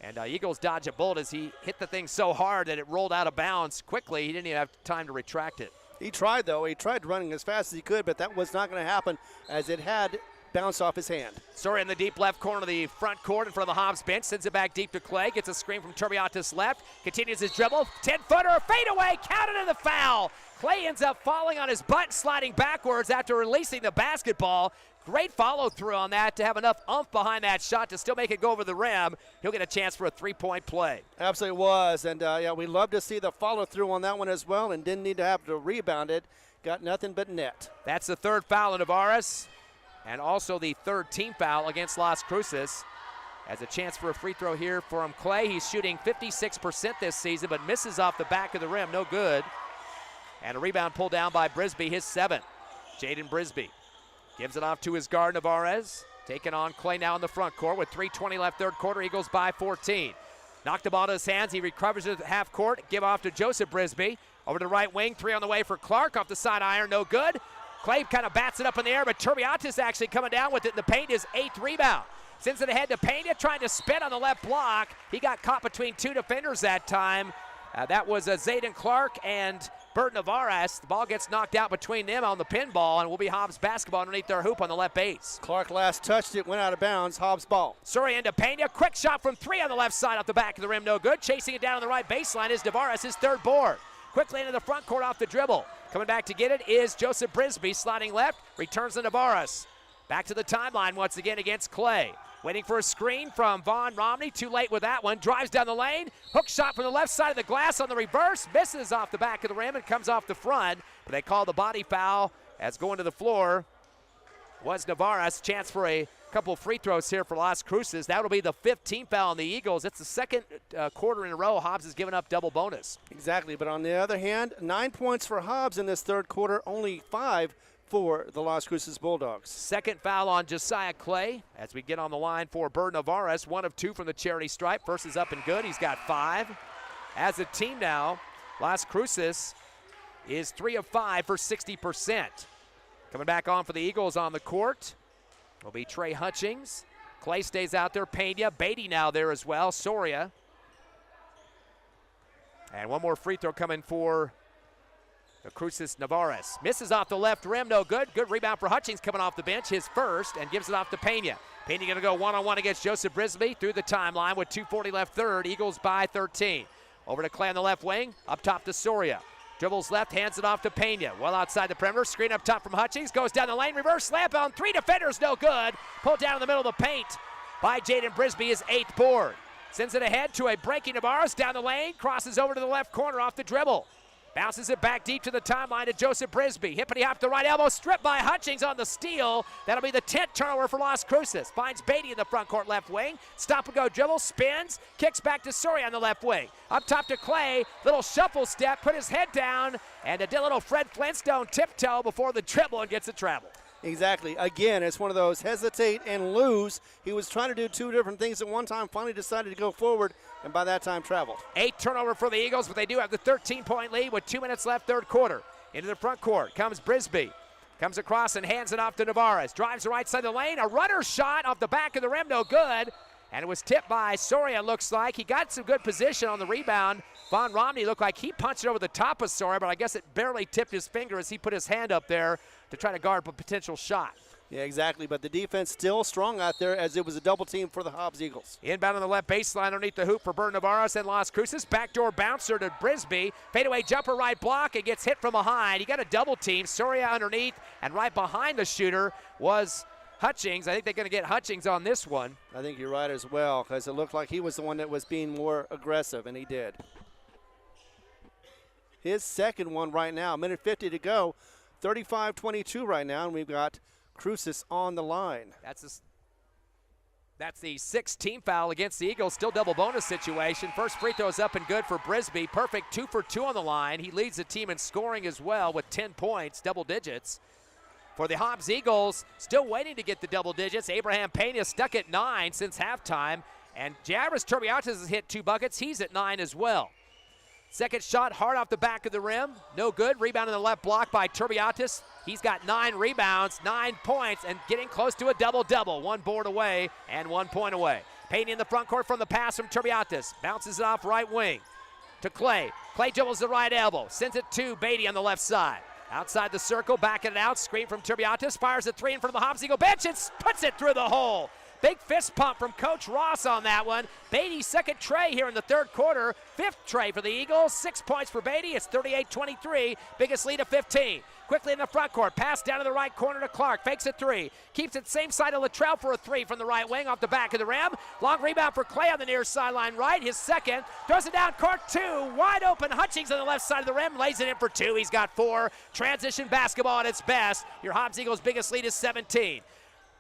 And Eagles dodge a bullet as he hit the thing so hard that it rolled out of bounds quickly. He didn't even have time to retract it. He tried, though. He tried running as fast as he could, but that was not going to happen as it had bounced off his hand. Soria in the deep left corner of the front court in front of the Hobbs bench. Sends it back deep to Clay. Gets a screen from Turbiatis left. Continues his dribble. 10-footer, fadeaway, counted in the foul. Clay ends up falling on his butt, sliding backwards after releasing the basketball. Great follow-through on that to have enough oomph behind that shot to still make it go over the rim. He'll get a chance for a three-point play. Absolutely was, and yeah, we love to see the follow-through on that one as well, and didn't need to have to rebound it. Got nothing but net. That's the third foul on Navarez, and also the third team foul against Las Cruces. As a chance for a free throw here from Clay. He's shooting 56% this season, but misses off the back of the rim, no good. And a rebound pulled down by Brisby, his 7th. Jaden Brisby gives it off to his guard, Navarez. Taking on Clay now in the front court with 3:20 left third quarter. Eagles by 14. Knocked the ball to his hands. He recovers it at half court. Give off to Joseph Brisby. Over to the right wing. 3 on the way for Clark. Off the side iron, no good. Clay kind of bats it up in the air, but Turbiatis actually coming down with it in the paint, his 8th rebound. Sends it ahead to Pena, trying to spin on the left block. He got caught between 2 defenders that time. That was Zayden Clark and Bert Navarez. The ball gets knocked out between them on the pinball, and will be Hobbs basketball underneath their hoop on the left base. Clark last touched it, went out of bounds. Hobbs ball. Soria into Pena. Quick shot from 3 on the left side off the back of the rim, no good. Chasing it down on the right baseline is Navarez, his 3rd board. Quickly into the front court off the dribble. Coming back to get it is Joseph Brisby, sliding left, returns to Navarez. Back to the timeline once again against Clay. Waiting for a screen from Vaughn Romney. Too late with that one. Drives down the lane. Hook shot from the left side of the glass on the reverse. Misses off the back of the rim and comes off the front. But they call the body foul as going to the floor was Navarez. Chance for a couple free throws here for Las Cruces. That'll be the 5th team foul on the Eagles. It's the second quarter in a row Hobbs has given up double bonus. Exactly, but on the other hand, 9 points for Hobbs in this third quarter, only 5 for the Las Cruces Bulldogs. Second foul on Josiah Clay as we get on the line for Bert Navarez. 1 of 2 from the charity stripe. First is up and good. He's got 5. As a team now, Las Cruces is 3 of 5 for 60%. Coming back on for the Eagles on the court will be Trey Hutchings. Clay stays out there. Pena, Beatty now there as well. Soria. And one more free throw coming for the Cruces Navarez. Misses off the left rim, no good. Good rebound for Hutchings coming off the bench, his 1st, and gives it off to Pena. Pena gonna go one-on-one against Joseph Brisby through the timeline with 2:40 left third. Eagles by 13. Over to Clay on the left wing, up top to Soria. Dribbles left, hands it off to Pena. Well outside the perimeter, screen up top from Hutchings, goes down the lane, reverse slam on 3 defenders, no good. Pulled down in the middle of the paint by Jaden Brisby, his 8th board. Sends it ahead to a breaking Navarez down the lane, crosses over to the left corner off the dribble. Bounces it back deep to the timeline to Joseph Brisby. Hippity hop to right elbow, stripped by Hutchings on the steal. That'll be the 10th turnover for Las Cruces. Finds Beatty in the front court left wing. Stop and go dribble, spins, kicks back to Soria on the left wing. Up top to Clay, little shuffle step, put his head down, and a little Fred Flintstone tiptoe before the dribble and gets it traveled. Exactly. Again, it's one of those hesitate and lose. He was trying to do 2 different things at one time, finally decided to go forward, and by that time traveled. 8 turnover for the Eagles, but they do have the 13-point lead with 2 minutes left third quarter. Into the front court comes Brisby. Comes across and hands it off to Navarez. Drives the right side of the lane. A runner shot off the back of the rim, no good. And it was tipped by Soria, looks like. He got some good position on the rebound. Von Romney looked like he punched it over the top of Sawyer, but I guess it barely tipped his finger as he put his hand up there to try to guard a potential shot. Yeah, exactly, but the defense still strong out there as it was a double team for the Hobbs Eagles. Inbound on the left baseline underneath the hoop for Bert Navarros and Las Cruces. Backdoor bouncer to Brisbee. Fadeaway jumper right block. It gets hit from behind. He got a double team. Soria underneath, and right behind the shooter was Hutchings. I think they're going to get Hutchings on this one. I think you're right as well, because it looked like he was the one that was being more aggressive, and he did. His second one right now, 1:50 to go, 35-22 right now, and we've got Cruces on the line. That's the sixth team foul against the Eagles. Still double bonus situation. First free throw is up and good for Brisbee. Perfect 2 for 2 on the line. He leads the team in scoring as well with 10 points, double digits. For the Hobbs Eagles, still waiting to get the double digits. Abraham Pena stuck at 9 since halftime. And Jairus Turbiates has hit 2 buckets. He's at 9 as well. Second shot hard off the back of the rim. No good. Rebound in the left block by Turbiates. He's got 9 rebounds, 9 points, and getting close to a double-double. 1 board away and 1 point away. Payne in the front court from the pass from Turbiates. Bounces it off right wing to Clay. Clay dribbles the right elbow. Sends it to Beatty on the left side. Outside the circle, backing it out. Screen from Turbiates. Fires a 3 in front of the Hobbs Eagle bench and puts it through the hole. Big fist pump from Coach Ross on that one. Beatty's second tray here in the third quarter. 5th tray for the Eagles. 6 points for Beatty. It's 38-23. Biggest lead of 15. Quickly in the front court. Pass down to the right corner to Clark. Fakes a 3. Keeps it same side of Latrell for a 3 from the right wing off the back of the rim. Long rebound for Clay on the near sideline right. His second. Throws it down court 2. Wide open. Hutchings on the left side of the rim. Lays it in for 2. He's got 4. Transition basketball at its best. Your Hobbs Eagles' biggest lead is 17.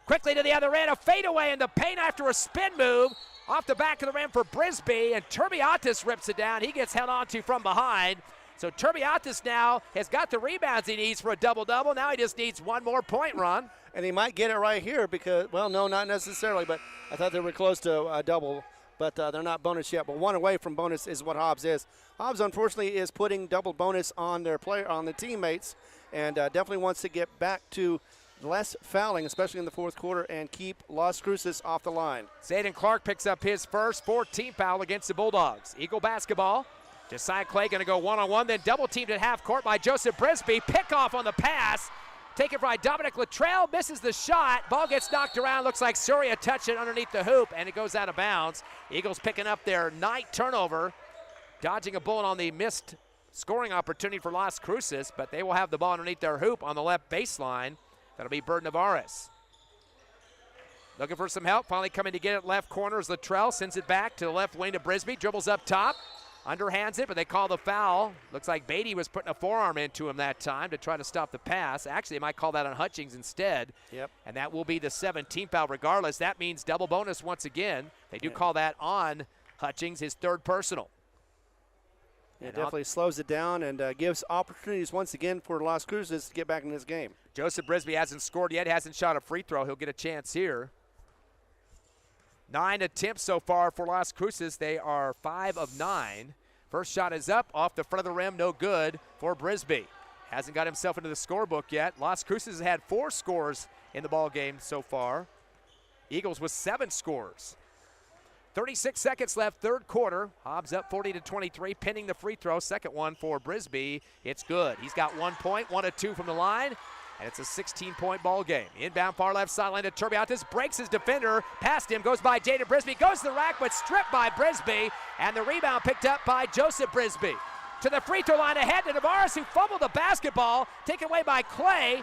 Quickly to the other end, a fadeaway in the paint after a spin move off the back of the rim for Brisbee, and Turbiates rips it down. He gets held onto from behind. So Turbiates now has got the rebounds he needs for a double-double. Now he just needs 1 more point run. And he might get it right here because, well, no, not necessarily, but I thought they were close to a double, but they're not bonus yet. But 1 away from bonus is what Hobbs is. Hobbs, unfortunately, is putting double bonus on their on the teammates, and definitely wants to get back to less fouling, especially in the fourth quarter, and keep Las Cruces off the line. Zayden Clark picks up his first 14th foul against the Bulldogs. Eagle basketball. Josiah Clay going to go one-on-one, then double-teamed at half court by Joseph Brisbee. Pick off on the pass. Taken by Dominic Latrell. Misses the shot. Ball gets knocked around. Looks like Soria touched it underneath the hoop, and it goes out of bounds. Eagles picking up their 9th turnover. Dodging a bullet on the missed scoring opportunity for Las Cruces, but they will have the ball underneath their hoop on the left baseline. That'll be Bert Navarres. Looking for some help. Finally coming to get it left corner is Latrell. Sends it back to the left wing to Brisbee. Dribbles up top. Underhands it, but they call the foul. Looks like Beatty was putting a forearm into him that time to try to stop the pass. Actually, they might call that on Hutchings instead. Yep. And that will be the 17th foul regardless. That means double bonus once again. They do call that on Hutchings, his 3rd personal. It definitely slows it down and gives opportunities once again for Las Cruces to get back in this game. Joseph Brisbee hasn't scored yet, hasn't shot a free throw. He'll get a chance here. 9 attempts so far for Las Cruces. They are 5 of 9. First shot is up, off the front of the rim, no good for Brisbee. Hasn't got himself into the scorebook yet. Las Cruces has had 4 scores in the ball game so far. Eagles with 7 scores. 36 seconds left, third quarter. Hobbs up 40-23, pinning the free throw. Second one for Brisbee. It's good. He's got 1 point, 1 of 2 from the line, and it's a 16-point ball game. Inbound far left sideline to Turbiates, breaks his defender, past him, goes by Jaden Brisbee, goes to the rack, but stripped by Brisbee, and the rebound picked up by Joseph Brisbee. To the free throw line ahead to Navarres, who fumbled the basketball, taken away by Clay.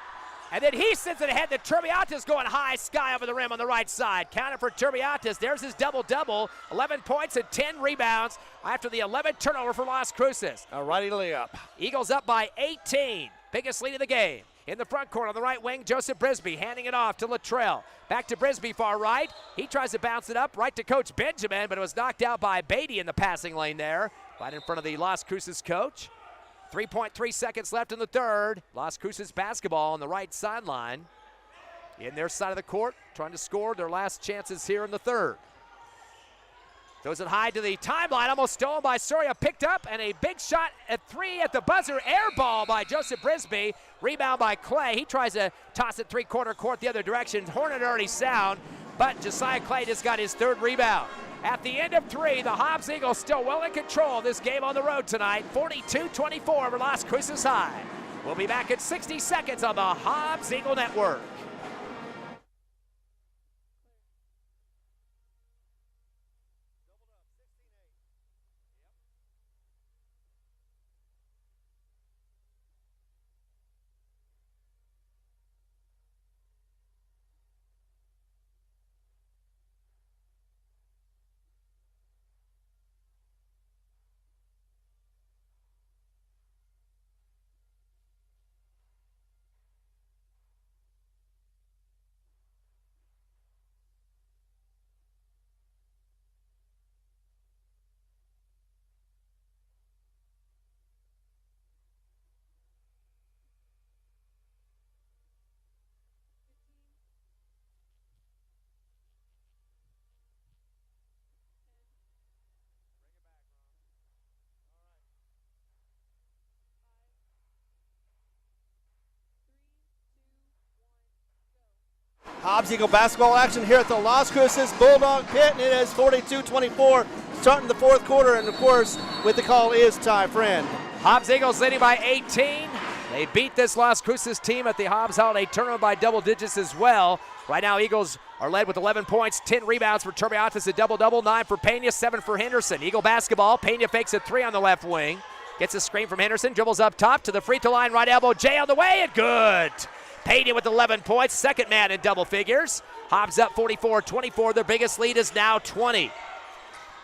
And then he sends it ahead to Turbiates, going high sky over the rim on the right side. Counted for Turbiates. There's his double-double. 11 points and 10 rebounds after the 11th turnover for Las Cruces. A righty layup. Eagles up by 18. Biggest lead of the game. In the front court on the right wing, Joseph Brisbee handing it off to Latrell. Back to Brisbee far right. He tries to bounce it up right to Coach Benjamin, but it was knocked out by Beatty in the passing lane there, right in front of the Las Cruces coach. 3.3 seconds left in the third. Las Cruces basketball on the right sideline. In their side of the court, trying to score their last chances here in the third. Throws it high to the timeline, almost stolen by Soria, picked up, and a big shot at 3 at the buzzer. Air ball by Joseph Brisbee. Rebound by Clay. He tries to toss it three-quarter court the other direction. Hornet already sound, but Josiah Clay just got his 3rd rebound. At the end of 3, the Hobbs Eagles still well in control of this game on the road tonight. 42-24 over Las Cruces High. We'll be back in 60 seconds on the Hobbs Eagle Network. Hobbs Eagle basketball action here at the Las Cruces Bulldog Pit, and it is 42-24 starting the fourth quarter, and of course with the call is Ty Friend. Hobbs Eagles leading by 18. They beat this Las Cruces team at the Hobbs Holiday Tournament by double digits as well. Right now Eagles are led with 11 points, 10 rebounds for Turbiatis, a double-double, 9 for Pena, 7 for Henderson. Eagle basketball, Pena fakes a 3 on the left wing. Gets a screen from Henderson, dribbles up top to the free throw line, right elbow, Jay on the way, and good. Pena with 11 points, second man in double figures. Hobbs up 44-24, their biggest lead is now 20.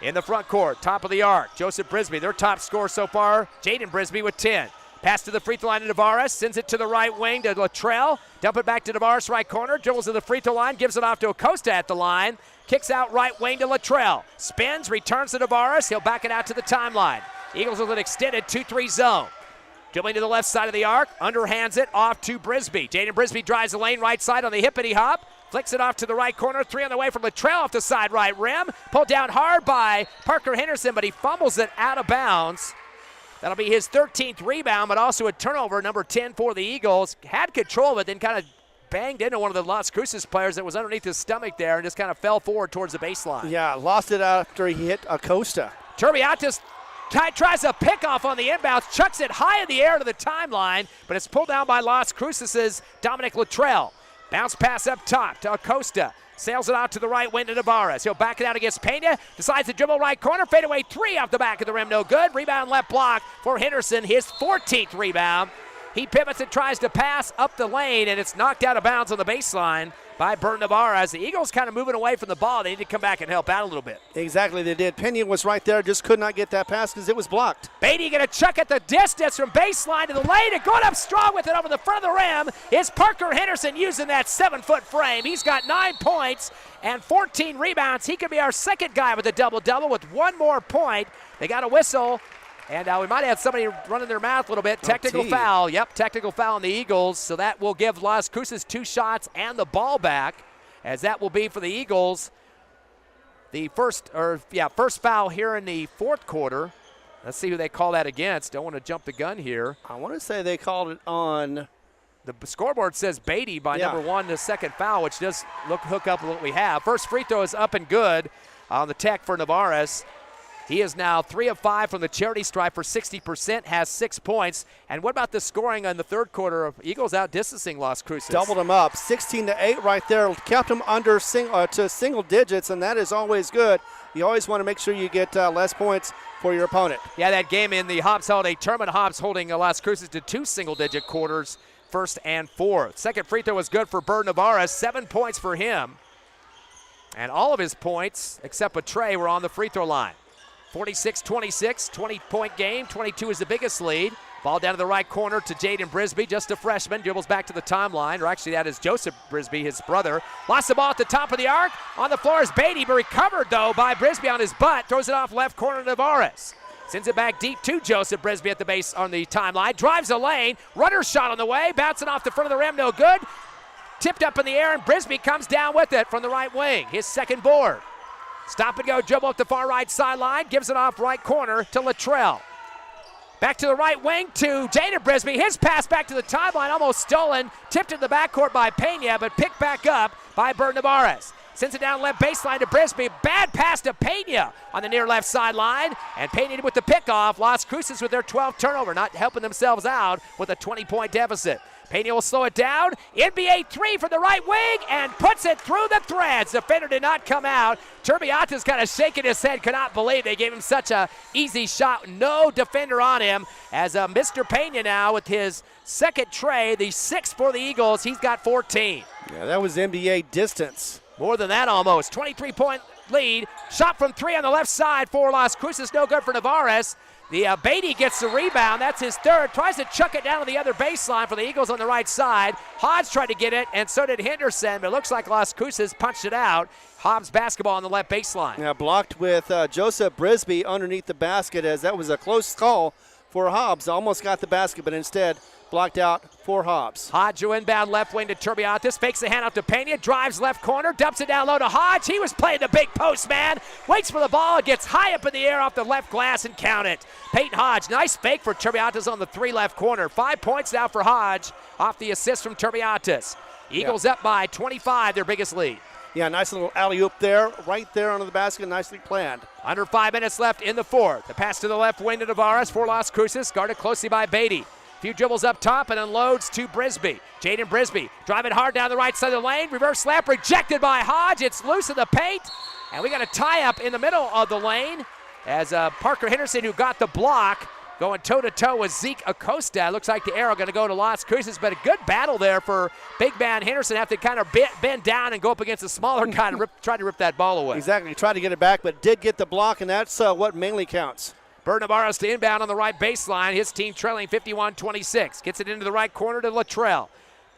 In the front court, top of the arc, Joseph Brisby, their top scorer so far, Jaden Brisby with 10. Pass to the free throw line to Navarez, sends it to the right wing to Latrell. Dump it back to Navarez, right corner, dribbles to the free throw line, gives it off to Acosta at the line. Kicks out right wing to Latrell. Spins, returns to Navarez, he'll back it out to the timeline. Eagles with an extended 2-3 zone. Dribbling to the left side of the arc, underhands it off to Brisby. Jaden Brisby drives the lane right side on the hippity hop, flicks it off to the right corner, 3 on the way from Latrell off the side right rim. Pulled down hard by Parker Henderson, but he fumbles it out of bounds. That'll be his 13th rebound, but also a turnover, number 10 for the Eagles. Had control of it, then kind of banged into one of the Las Cruces players that was underneath his stomach there and just kind of fell forward towards the baseline. Yeah, lost it after he hit Acosta. Turbiatis tries a pickoff on the inbounds, chucks it high in the air to the timeline, but it's pulled down by Las Cruces' Dominic Latrell. Bounce pass up top to Acosta. Sails it out to the right wing to Navarez. He'll back it out against Pena. Decides to dribble right corner. Fadeaway 3 off the back of the rim. No good. Rebound left block for Henderson. His 14th rebound. He pivots and tries to pass up the lane, and it's knocked out of bounds on the baseline by Bert Navarez. The Eagles kind of moving away from the ball. They need to come back and help out a little bit. Exactly, they did. Pena was right there, just could not get that pass because it was blocked. Beatty going to chuck at the distance from baseline to the lane, and going up strong with it over the front of the rim is Parker Henderson using that 7-foot frame. He's got 9 points and 14 rebounds. He could be our second guy with a double-double with 1 more point. They got a whistle. And we might have somebody running their mouth a little bit. Technical foul. Yep, technical foul on the Eagles. So that will give Las Cruces 2 shots and the ball back, as that will be for the Eagles the first foul here in the fourth quarter. Let's see who they call that against. Don't want to jump the gun here. I want to say they called it on. The scoreboard says Beatty by number 1, the second foul, which does hook up with what we have. First free throw is up and good on the tech for Navarez. He is now 3 of 5 from the charity stripe for 60%, has 6 points. And what about the scoring in the third quarter? Eagles out-distancing Las Cruces. Doubled them up, 16-8 right there. Kept them under to single digits, and that is always good. You always want to make sure you get less points for your opponent. Yeah, that game in the Hobbs Holiday Tournament, Hobbs holding Las Cruces to 2 single-digit quarters, first and fourth. Second free throw was good for Bert Navarez, 7 points for him. And all of his points, except with Trey, were on the free throw line. 46-26, 20-point game. 22 is the biggest lead. Ball down to the right corner to Jaden Brisby, just a freshman. Dribbles back to the timeline, or actually that is Joseph Brisby, his brother. Lost the ball at the top of the arc. On the floor is Beatty, but recovered, though, by Brisby on his butt. Throws it off left corner to Navarez. Sends it back deep to Joseph Brisby at the base on the timeline. Drives the lane. Runner shot on the way. Bouncing off the front of the rim, no good. Tipped up in the air, and Brisby comes down with it from the right wing. His second board. Stop and go, dribble up the far right sideline, gives it off right corner to Latrell. Back to the right wing to Jaden Brisby. His pass back to the timeline, almost stolen. Tipped in the backcourt by Pena, but picked back up by Bert Navarez. Sends it down left baseline to Brisby. Bad pass to Pena on the near left sideline. And Pena with the pickoff. Las Cruces with their 12th turnover, not helping themselves out with a 20-point deficit. Pena will slow it down. NBA 3 from the right wing and puts it through the threads. Defender did not come out. Turbiata's kind of shaking his head. Cannot believe they gave him such a easy shot. No defender on him as Mr. Pena now with his second tray, the 6th for the Eagles. He's got 14. Yeah, that was NBA distance. More than that almost. 23-point lead. Shot from 3 on the left side for Las Cruces. No good for Navarez. The Beatty gets the rebound. That's his 3rd. Tries to chuck it down to the other baseline for the Eagles on the right side. Hobbs tried to get it, and so did Henderson, but it looks like Las Cruces punched it out. Hobbs basketball on the left baseline. Yeah, blocked with Joseph Brisby underneath the basket, as that was a close call for Hobbs. Almost got the basket, but instead blocked out for Hobbs. Hodge inbound left wing to Turbiatis. Fakes the handoff to Pena. Drives left corner. Dumps it down low to Hodge. He was playing the big post, man. Waits for the ball. Gets high up in the air off the left glass and count it. Peyton Hodge. Nice fake for Turbiatis on the 3 left corner. 5 points now for Hodge off the assist from Turbiatis. Eagles up by 25, their biggest lead. Yeah, nice little alley-oop there, right there under the basket, nicely planned. Under 5 minutes left in the 4th. The pass to the left wing to Navarez for Las Cruces, guarded closely by Beatty. Few dribbles up top and unloads to Brisby. Jaden Brisby driving hard down the right side of the lane. Reverse slap rejected by Hodge. It's loose in the paint. And we got a tie-up in the middle of the lane as Parker Henderson, who got the block, going toe-to-toe with Zeke Acosta. Looks like the arrow going to go to Las Cruces, but a good battle there for big man Henderson. Have to kind of bend down and go up against a smaller guy and try to rip that ball away. Exactly. Tried to get it back, but did get the block, and that's what mainly counts. Bert Navarez to inbound on the right baseline. His team trailing 51-26. Gets it into the right corner to Latrell.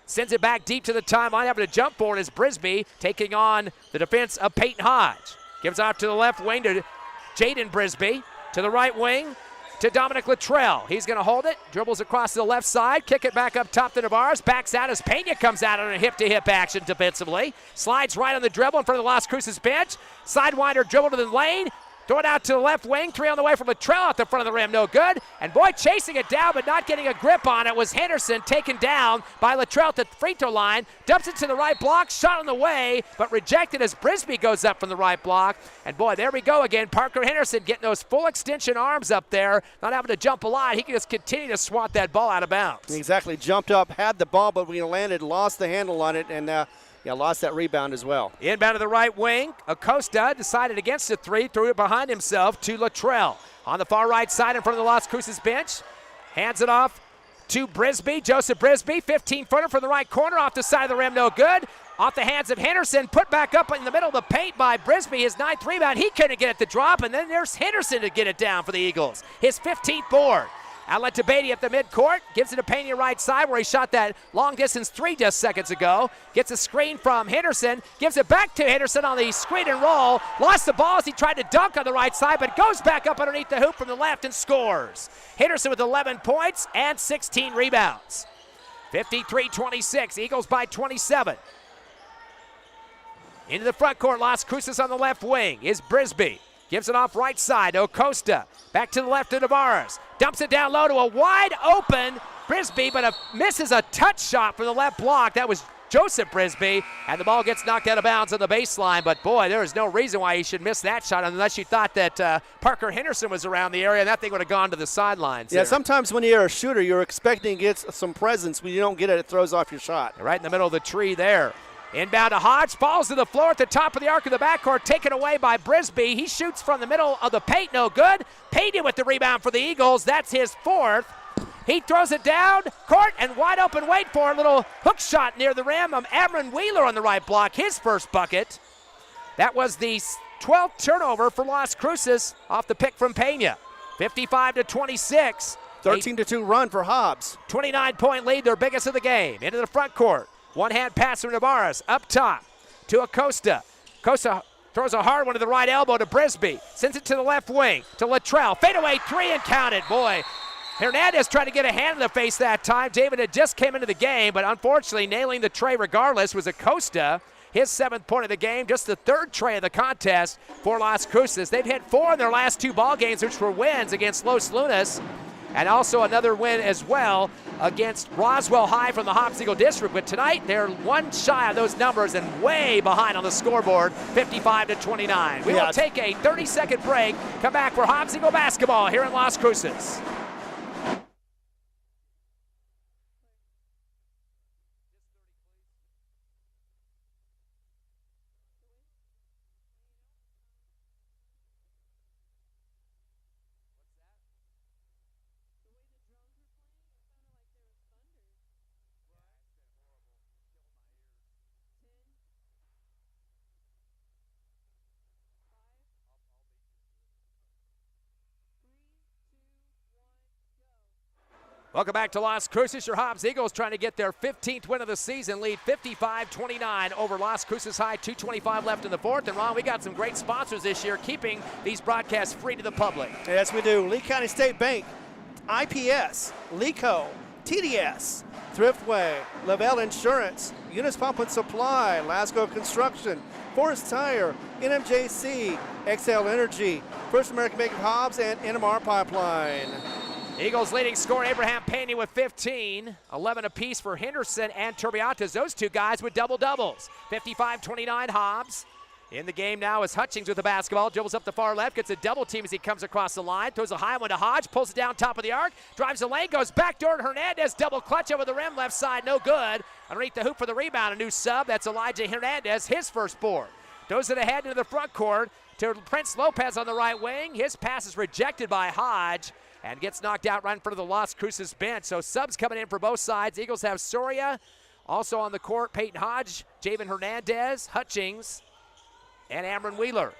Sends it back deep to the timeline. Having to jump for it is Brisby, taking on the defense of Peyton Hodge. Gives out to the left wing to Jaden Brisby. To the right wing to Dominic Latrell. He's going to hold it. Dribbles across to the left side. Kick it back up top to Navarez. Backs out as Pena comes out on a hip-to-hip action defensively. Slides right on the dribble in front of the Las Cruces bench. Sidewinder dribble to the lane. Throw it out to the left wing. 3 on the way from Latrell at the front of the rim. No good. And boy, chasing it down but not getting a grip on it was Henderson, taken down by Latrell at the free throw line. Dumps it to the right block. Shot on the way, but rejected as Brisby goes up from the right block. And boy, there we go again. Parker Henderson getting those full extension arms up there. Not having to jump a lot. He can just continue to swat that ball out of bounds. Exactly. Jumped up, had the ball, but when he landed, lost the handle on it, and lost that rebound as well. Inbound to the right wing. Acosta decided against the 3, threw it behind himself to Latrell. On the far right side in front of the Las Cruces bench. Hands it off to Brisby. Joseph Brisby, 15-footer from the right corner, off the side of the rim, no good. Off the hands of Henderson, put back up in the middle of the paint by Brisby. His 9th rebound, he couldn't get it to drop, and then there's Henderson to get it down for the Eagles. His 15th board. Outlet to Beatty at the midcourt. Gives it to Pena right side where he shot that long distance 3 just seconds ago. Gets a screen from Henderson. Gives it back to Henderson on the screen and roll. Lost the ball as he tried to dunk on the right side, but goes back up underneath the hoop from the left and scores. Henderson with 11 points and 16 rebounds. 53-26. Eagles by 27. Into the front court. Las Cruces on the left wing is Brisby. Gives it off right side to Acosta. Back to the left to Navarez. Dumps it down low to a wide open Brisby, but misses a touch shot from the left block. That was Joseph Brisby, and the ball gets knocked out of bounds on the baseline. But boy, there is no reason why he should miss that shot unless you thought that Parker Henderson was around the area and that thing would have gone to the sidelines. Yeah, sometimes when you're a shooter, you're expecting to get some presence. When you don't get it, it throws off your shot. Right in the middle of the tree there. Inbound to Hodge, falls to the floor at the top of the arc of the backcourt, taken away by Brisby. He shoots from the middle of the paint, no good. Pena with the rebound for the Eagles. That's his 4th. He throws it down court and wide open, wait for a little hook shot near the rim of Amron Wheeler on the right block, his first bucket. That was the 12th turnover for Las Cruces off the pick from Pena. 55-26. 13-2 run for Hobbs. 29-point lead, their biggest of the game. Into the front court. One-hand pass from Navarez up top to Acosta. Acosta throws a hard one to the right elbow to Brisby. Sends it to the left wing to Latrell. Fadeaway 3 and counted. Boy, Hernandez tried to get a hand in the face that time. David had just came into the game, but unfortunately nailing the tray regardless was Acosta. His 7th point of the game, just the 3rd tray of the contest for Las Cruces. They've hit 4 in their last 2 ball games, which were wins against Los Lunas and also another win as well against Roswell High from the Hobbs Eagle District. But tonight, they're one shy of those numbers and way behind on the scoreboard, 55-29. We will take a 30-second break, come back for Hobbs Eagle basketball here in Las Cruces. Welcome back to Las Cruces. Your Hobbs Eagles trying to get their 15th win of the season, lead 55-29 over Las Cruces High, 2:25 left in the fourth. And Ron, we got some great sponsors this year, keeping these broadcasts free to the public. Yes, we do. Lee County State Bank, IPS, LECO, TDS, Thriftway, Lavelle Insurance, Eunice Pump and Supply, Lasco Construction, Forest Tire, NMJC, XL Energy, First American Bank of Hobbs, and NMR Pipeline. Eagles leading scorer Abraham Payne with 15, 11 apiece for Henderson and Turbiatas. Those two guys with double-doubles. 55-29 Hobbs. In the game now is Hutchings with the basketball. Dribbles up the far left, gets a double team as he comes across the line. Throws a high one to Hodge, pulls it down top of the arc, drives the lane, goes back door to Hernandez. Double clutch over the rim, left side, no good. Underneath the hoop for the rebound, a new sub. That's Elijah Hernandez, his first board. Throws it ahead into the front court to Prince Lopez on the right wing. His pass is rejected by Hodge and gets knocked out right in front of the Las Cruces bench. So subs coming in for both sides. Eagles have Soria, also on the court, Peyton Hodge, Javen Hernandez, Hutchings, and Amron Wheeler.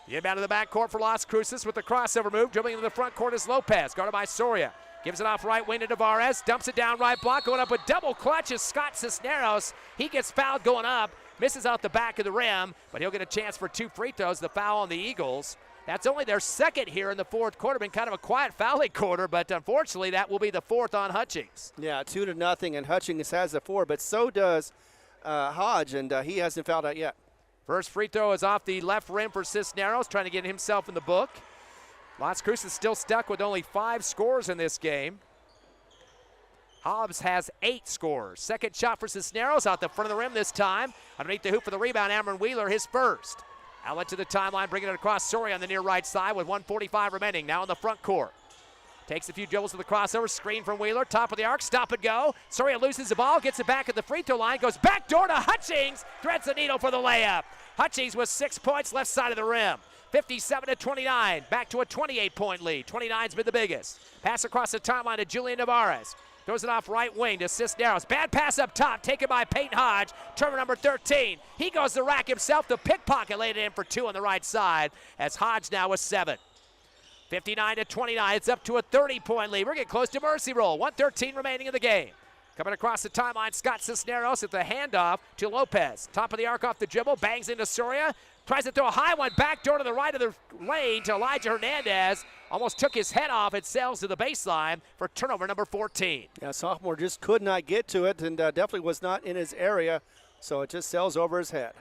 The inbound to the backcourt for Las Cruces with the crossover move. Dribbling into the front court is Lopez, guarded by Soria. Gives it off right wing to Navarez, dumps it down right block, going up with double clutch is Scott Cisneros. He gets fouled going up, misses out the back of the rim, but he'll get a chance for 2 free throws, the foul on the Eagles. That's only their second here in the fourth quarter. Been kind of a quiet fouling quarter, but unfortunately that will be the fourth on Hutchings. Yeah, 2-0, and Hutchings has the 4, but so does Hodge, and he hasn't fouled out yet. First free throw is off the left rim for Cisneros, trying to get himself in the book. Las Cruces is still stuck with only 5 scores in this game. Hobbs has 8 scores. Second shot for Cisneros out the front of the rim this time. Underneath the hoop for the rebound, Amron Wheeler, his first. Outlet to the timeline, bringing it across Soria on the near right side with 1:45 remaining. Now in the front court. Takes a few dribbles to the crossover, screen from Wheeler, top of the arc, stop and go. Soria loses the ball, gets it back at the free throw line, goes back door to Hutchings, threads the needle for the layup. Hutchings with 6 points, left side of the rim. 57-29, back to a 28-point lead. 29's been the biggest. Pass across the timeline to Julian Navarez. Throws it off right wing to Cisneros. Bad pass up top, taken by Peyton Hodge. Turner number 13. He goes to rack himself. The pickpocket laid it in for 2 on the right side as Hodge now with 7. 59-29, it's up to a 30-point lead. We're getting close to mercy roll. 1:13 remaining in the game. Coming across the timeline, Scott Cisneros at the handoff to Lopez. Top of the arc off the dribble, bangs into Soria. Tries to throw a high one back door to the right of the lane to Elijah Hernandez. Almost took his head off. It sails to the baseline for turnover number 14. Yeah, sophomore just could not get to it and definitely was not in his area, so it just sails over his head.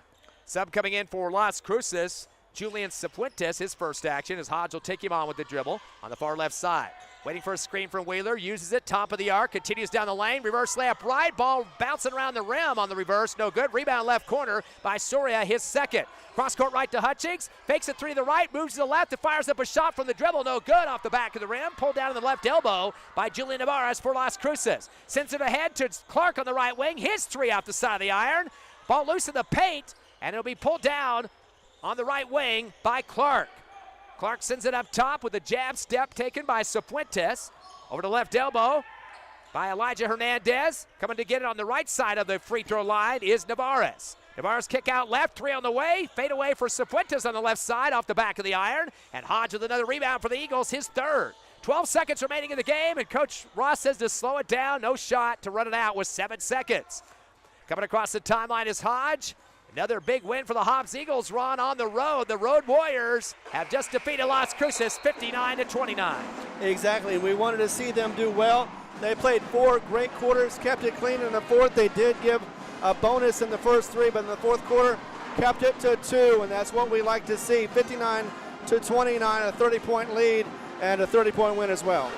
Sub coming in for Las Cruces, Julian Cifuentes, his first action as Hodge will take him on with the dribble on the far left side. Waiting for a screen from Wheeler, uses it, top of the arc, continues down the lane, reverse layup right, ball bouncing around the rim on the reverse, no good. Rebound left corner by Soria, his second. Cross court right to Hutchings, fakes it 3 to the right, moves to the left, and fires up a shot from the dribble, no good, off the back of the rim, pulled down in the left elbow by Julian Navarez for Las Cruces. Sends it ahead to Clark on the right wing, his 3 off the side of the iron, ball loose in the paint, and it'll be pulled down on the right wing by Clark. Clark sends it up top with a jab step taken by Cifuentes. Over the left elbow by Elijah Hernandez. Coming to get it on the right side of the free throw line is Navarez. Navarez kick out left, 3 on the way. Fade away for Cifuentes on the left side off the back of the iron. And Hodge with another rebound for the Eagles, his 3rd. 12 seconds remaining in the game, and Coach Ross says to slow it down. No shot to run it out with 7 seconds. Coming across the timeline is Hodge. Another big win for the Hobbs Eagles, Ron, on the road. The Road Warriors have just defeated Las Cruces 59-29. Exactly, and we wanted to see them do well. They played 4 great quarters, kept it clean in the fourth. They did give a bonus in the first 3, but in the fourth quarter, kept it to 2, and that's what we like to see. 59-29, a 30-point lead, and a 30-point win as well.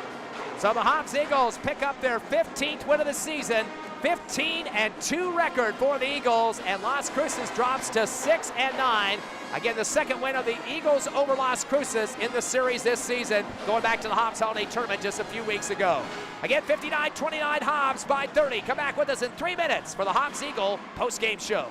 So the Hobbs Eagles pick up their 15th win of the season. 15-2 record for the Eagles, and Las Cruces drops to 6-9. Again, the second win of the Eagles over Las Cruces in the series this season, going back to the Hobbs Holiday Tournament just a few weeks ago. Again, 59-29 Hobbs by 30. Come back with us in 3 minutes for the Hobbs Eagle postgame show.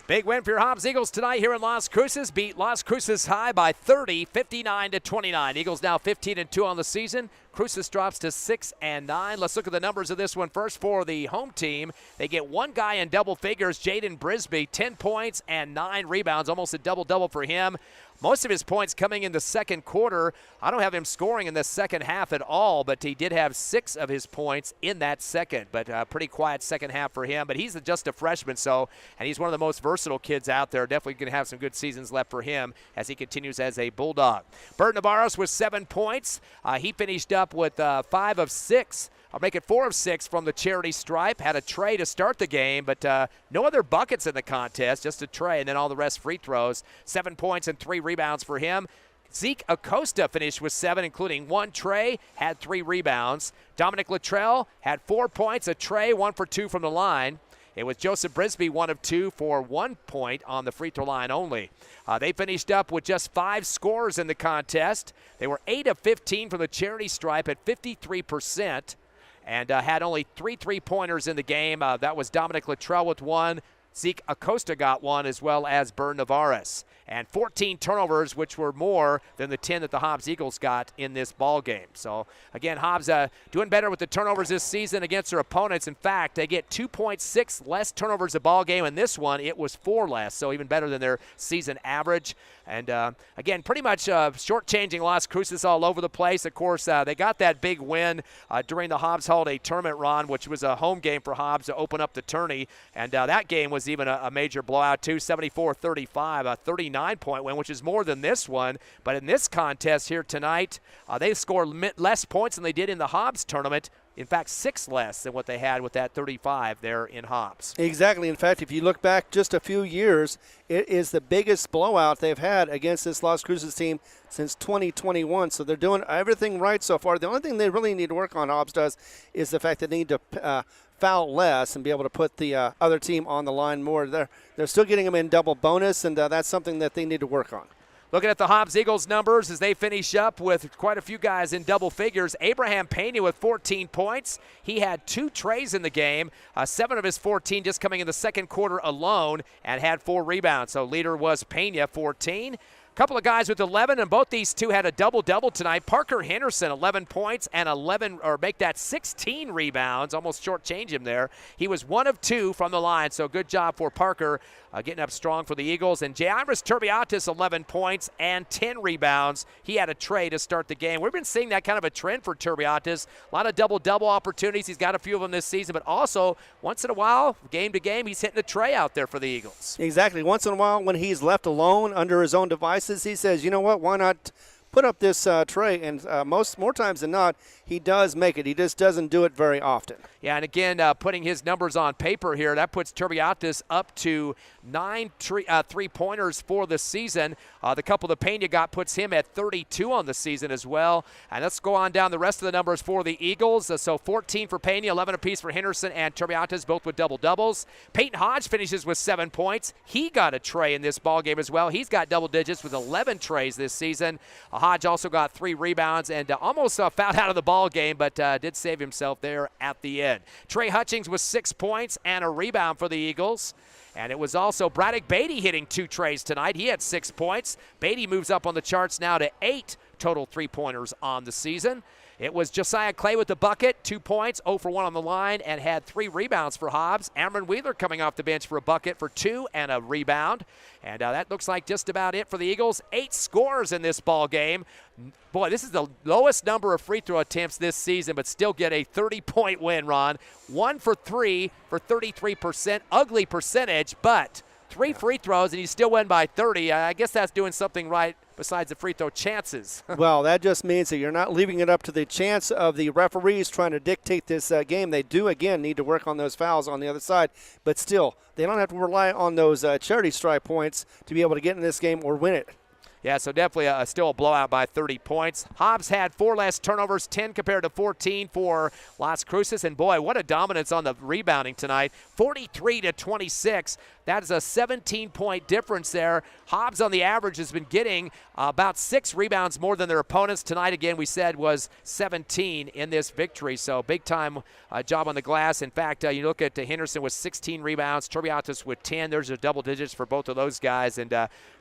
Big win for your Hobbs Eagles tonight here in Las Cruces. Beat Las Cruces High by 30, 59-29. Eagles now 15-2 on the season. Cruces drops to 6-9. Let's look at the numbers of this one first for the home team. They get one guy in double figures, Jaden Brisby, 10 points and 9 rebounds, almost a double-double for him. Most of his points coming in the second quarter. I don't have him scoring in the second half at all, but he did have 6 of his points in that second. But pretty quiet second half for him. But he's just a freshman, and he's one of the most versatile kids out there. Definitely going to have some good seasons left for him as he continues as a Bulldog. Bert Navarros with 7 points. He finished up with 5 of 6. I'll make it 4 of 6 from the charity stripe. Had a tray to start the game, but no other buckets in the contest, just a tray, and then all the rest free throws. 7 points and 3 rebounds for him. Zeke Acosta finished with 7, including 1 tray, had 3 rebounds. Dominic Luttrell had 4 points, a tray, 1 for 2 from the line. It was Joseph Brisby, 1 of 2 for 1 point on the free throw line only. They finished up with just 5 scores in the contest. They were 8 of 15 from the charity stripe at 53%. And had only 3 3-pointers in the game. That was Dominic Luttrell with 1. Zeke Acosta got 1, as well as Bern Navarres. And 14 turnovers, which were more than the 10 that the Hobbs Eagles got in this ball game. So, again, Hobbs doing better with the turnovers this season against their opponents. In fact, they get 2.6 less turnovers a ball game. In this one, it was 4 less, so even better than their season average. And, again, pretty much shortchanging Las Cruces all over the place. Of course, they got that big win during the Hobbs Holiday Tournament run, which was a home game for Hobbs to open up the tourney. And that game was even a major blowout, too, 74-35, a 39-point win, which is more than this one. But in this contest here tonight, they scored less points than they did in the Hobbs tournament. In fact, 6 less than what they had with that 35 there in Hobbs. Exactly. In fact, if you look back just a few years, it is the biggest blowout they've had against this Las Cruces team since 2021. So they're doing everything right so far. The only thing they really need to work on, Hobbs does, is the fact that they need to foul less and be able to put the other team on the line more. They're still getting them in double bonus, and that's something that they need to work on. Looking at the Hobbs Eagles numbers as they finish up with quite a few guys in double figures. Abraham Pena with 14 points. He had 2 trays in the game, 7 of his 14 just coming in the second quarter alone, and had 4 rebounds. So leader was Pena, 14. Couple of guys with 11, and both these two had a double-double tonight. Parker Henderson, 11 points and 16 rebounds. Almost shortchange him there. He was 1 of 2 from the line, so good job for Parker getting up strong for the Eagles. And Jairus Turbiatis, 11 points and 10 rebounds. He had a tray to start the game. We've been seeing that kind of a trend for Turbiatis. A lot of double-double opportunities. He's got a few of them this season, but also once in a while, game to game, he's hitting a tray out there for the Eagles. Exactly. Once in a while when he's left alone under his own devices, he says, you know what, why not put up this tray? And more times than not, he does make it. He just doesn't do it very often. Yeah, and again, putting his numbers on paper here, that puts Turbiatis up to 9 three-pointers for the season. The couple that Pena got puts him at 32 on the season as well. And let's go on down the rest of the numbers for the Eagles. So 14 for Pena, 11 apiece for Henderson and Turbiatis, both with double-doubles. Peyton Hodge finishes with 7 points. He got a tray in this ballgame as well. He's got double digits with 11 trays this season. Hodge also got 3 rebounds and almost fouled out of the ball game, but did save himself there at the end. Trey Hutchings with 6 points and a rebound for the Eagles. And it was also Braddock Beatty hitting 2 trays tonight. He had 6 points. Beatty moves up on the charts now to 8 total three-pointers on the season. It was Josiah Clay with the bucket, 2 points, 0 for 1 on the line, and had 3 rebounds for Hobbs. Amron Wheeler coming off the bench for a bucket for 2 and a rebound. And that looks like just about it for the Eagles. 8 scores in this ball game. Boy, this is the lowest number of free throw attempts this season, but still get a 30-point win, Ron. 1 for 3 for 33%. Ugly percentage, but 3 free throws, and you still win by 30. I guess that's doing something right besides the free throw chances. Well, that just means that you're not leaving it up to the chance of the referees trying to dictate this game. They do, again, need to work on those fouls on the other side, but still, they don't have to rely on those charity stripe points to be able to get in this game or win it. Yeah, so definitely still a blowout by 30 points. Hobbs had 4 less turnovers, 10 compared to 14 for Las Cruces. And boy, what a dominance on the rebounding tonight. 43-26. That is a 17-point difference there. Hobbs on the average has been getting about 6 rebounds more than their opponents. Tonight, again, we said was 17 in this victory. So big-time job on the glass. In fact, you look at Henderson with 16 rebounds, Turbiatis with 10. There's a double digits for both of those guys and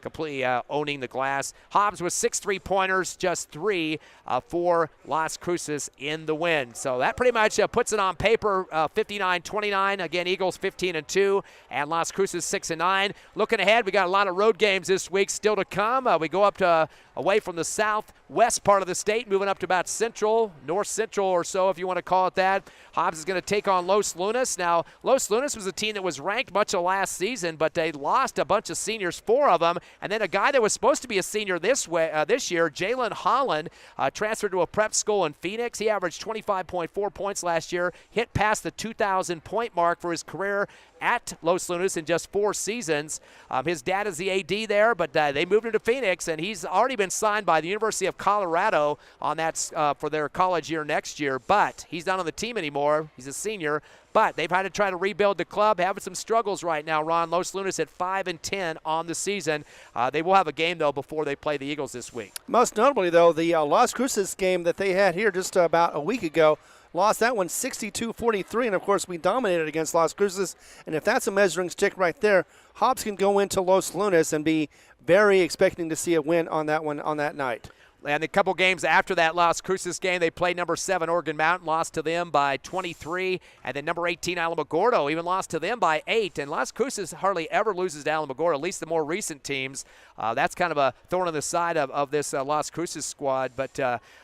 completely owning the glass. Hobbs with 6 3-pointers, just 3 for Las Cruces in the win. So that pretty much puts it on paper, 59-29. Again, Eagles 15-2 and Las Cruces 6-9. Looking ahead, we got a lot of road games this week still to come. We go up to away from the southwest part of the state, moving up to about central, north central or so, if you want to call it that. Hobbs is going to take on Los Lunas. Now, Los Lunas was a team that was ranked much of last season, but they lost a bunch of seniors, 4 of them, and then a guy that was supposed to be a senior this year, Jalen Holland, transferred to a prep school in Phoenix. He averaged 25.4 points last year, hit past the 2,000-point mark for his career at Los Lunas in just 4 seasons. His dad is the AD there, but they moved him to Phoenix, and he's already been signed by the University of Colorado on that for their college year next year, but he's not on the team anymore. He's a senior, but they've had to try to rebuild the club, having some struggles right now, Ron. Los Lunas at 5-10 on the season. They will have a game, though, before they play the Eagles this week. Most notably, though, the Las Cruces game that they had here just about a week ago, lost that one 62-43, and of course we dominated against Las Cruces. And if that's a measuring stick right there, Hobbs can go into Los Lunas and be very expecting to see a win on that one on that night. And a couple games after that Las Cruces game, they played number 7 Oregon Mountain, lost to them by 23. And then number 18 Alamogordo even lost to them by 8. And Las Cruces hardly ever loses to Alamogordo, at least the more recent teams. That's kind of a thorn in the side of this Las Cruces squad. But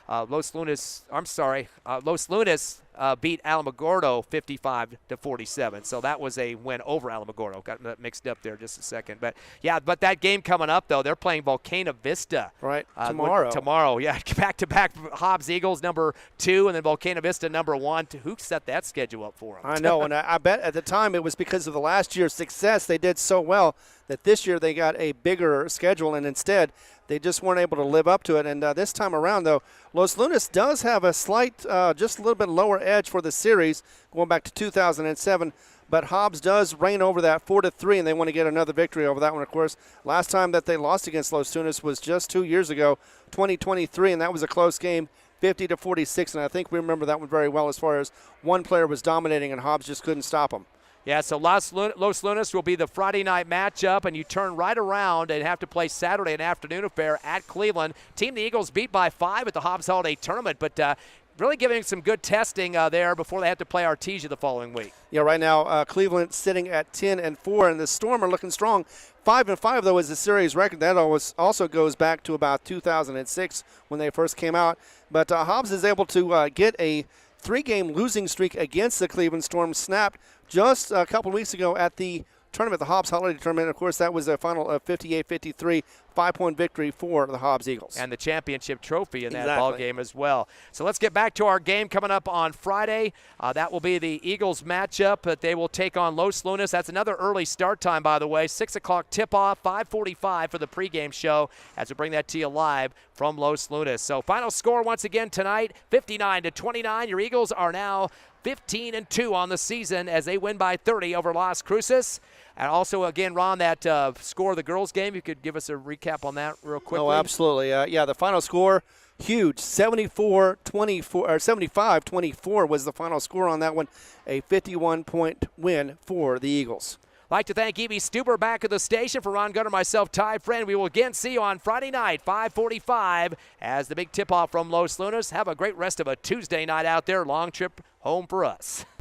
Los Lunas beat Alamogordo 55-47. So that was a win over Alamogordo. Got that mixed up there just a second. But yeah, but that game coming up though, they're playing Volcano Vista. Right, tomorrow. Tomorrow, yeah, back-to-back Hobbs Eagles number 2 and then Volcano Vista number 1. Who set that schedule up for them? I know, and I bet at the time it was because of the last year's success. They did so well that this year they got a bigger schedule, and instead they just weren't able to live up to it. And this time around, though, Los Lunas does have a slight, just a little bit lower edge for the series going back to 2007. But Hobbs does reign over that 4-3, and they want to get another victory over that one, of course. Last time that they lost against Los Lunas was just 2 years ago, 2023, and that was a close game, 50-46. And I think we remember that one very well as far as one player was dominating and Hobbs just couldn't stop him. Yeah, so Los Lunas will be the Friday night matchup, and you turn right around and have to play Saturday, an afternoon affair at Cleveland. Team the Eagles beat by 5 at the Hobbs Holiday Tournament, but really giving some good testing there before they have to play Artesia the following week. Yeah, right now Cleveland sitting at 10-4, and the Storm are looking strong. 5-5 though is the series record. That also goes back to about 2006 when they first came out. But Hobbs is able to get a 3-game losing streak against the Cleveland Storm, snapped just a couple weeks ago at the tournament, the Hobbs Holiday Tournament. Of course, that was a final of 58-53, 5-point victory for the Hobbs Eagles. And the championship trophy in that ball game as well. So let's get back to our game coming up on Friday. That will be the Eagles matchup, but they will take on Los Lunas. That's another early start time, by the way. 6 o'clock tip-off, 5:45 for the pregame show as we bring that to you live from Los Lunas. So final score once again tonight, 59-29. Your Eagles are now 15-2 on the season as they win by 30 over Las Cruces. And also, again, Ron, that score of the girls' game, you could give us a recap on that real quickly. Oh, absolutely. Yeah, the final score, huge, 75-24 was the final score on that one, a 51-point win for the Eagles. I'd like to thank Evie Stuber back at the station. For Ron Gunner, myself, Ty Friend. We will again see you on Friday night, 5:45, as the big tip-off from Los Lunas. Have a great rest of a Tuesday night out there. Long trip home for us.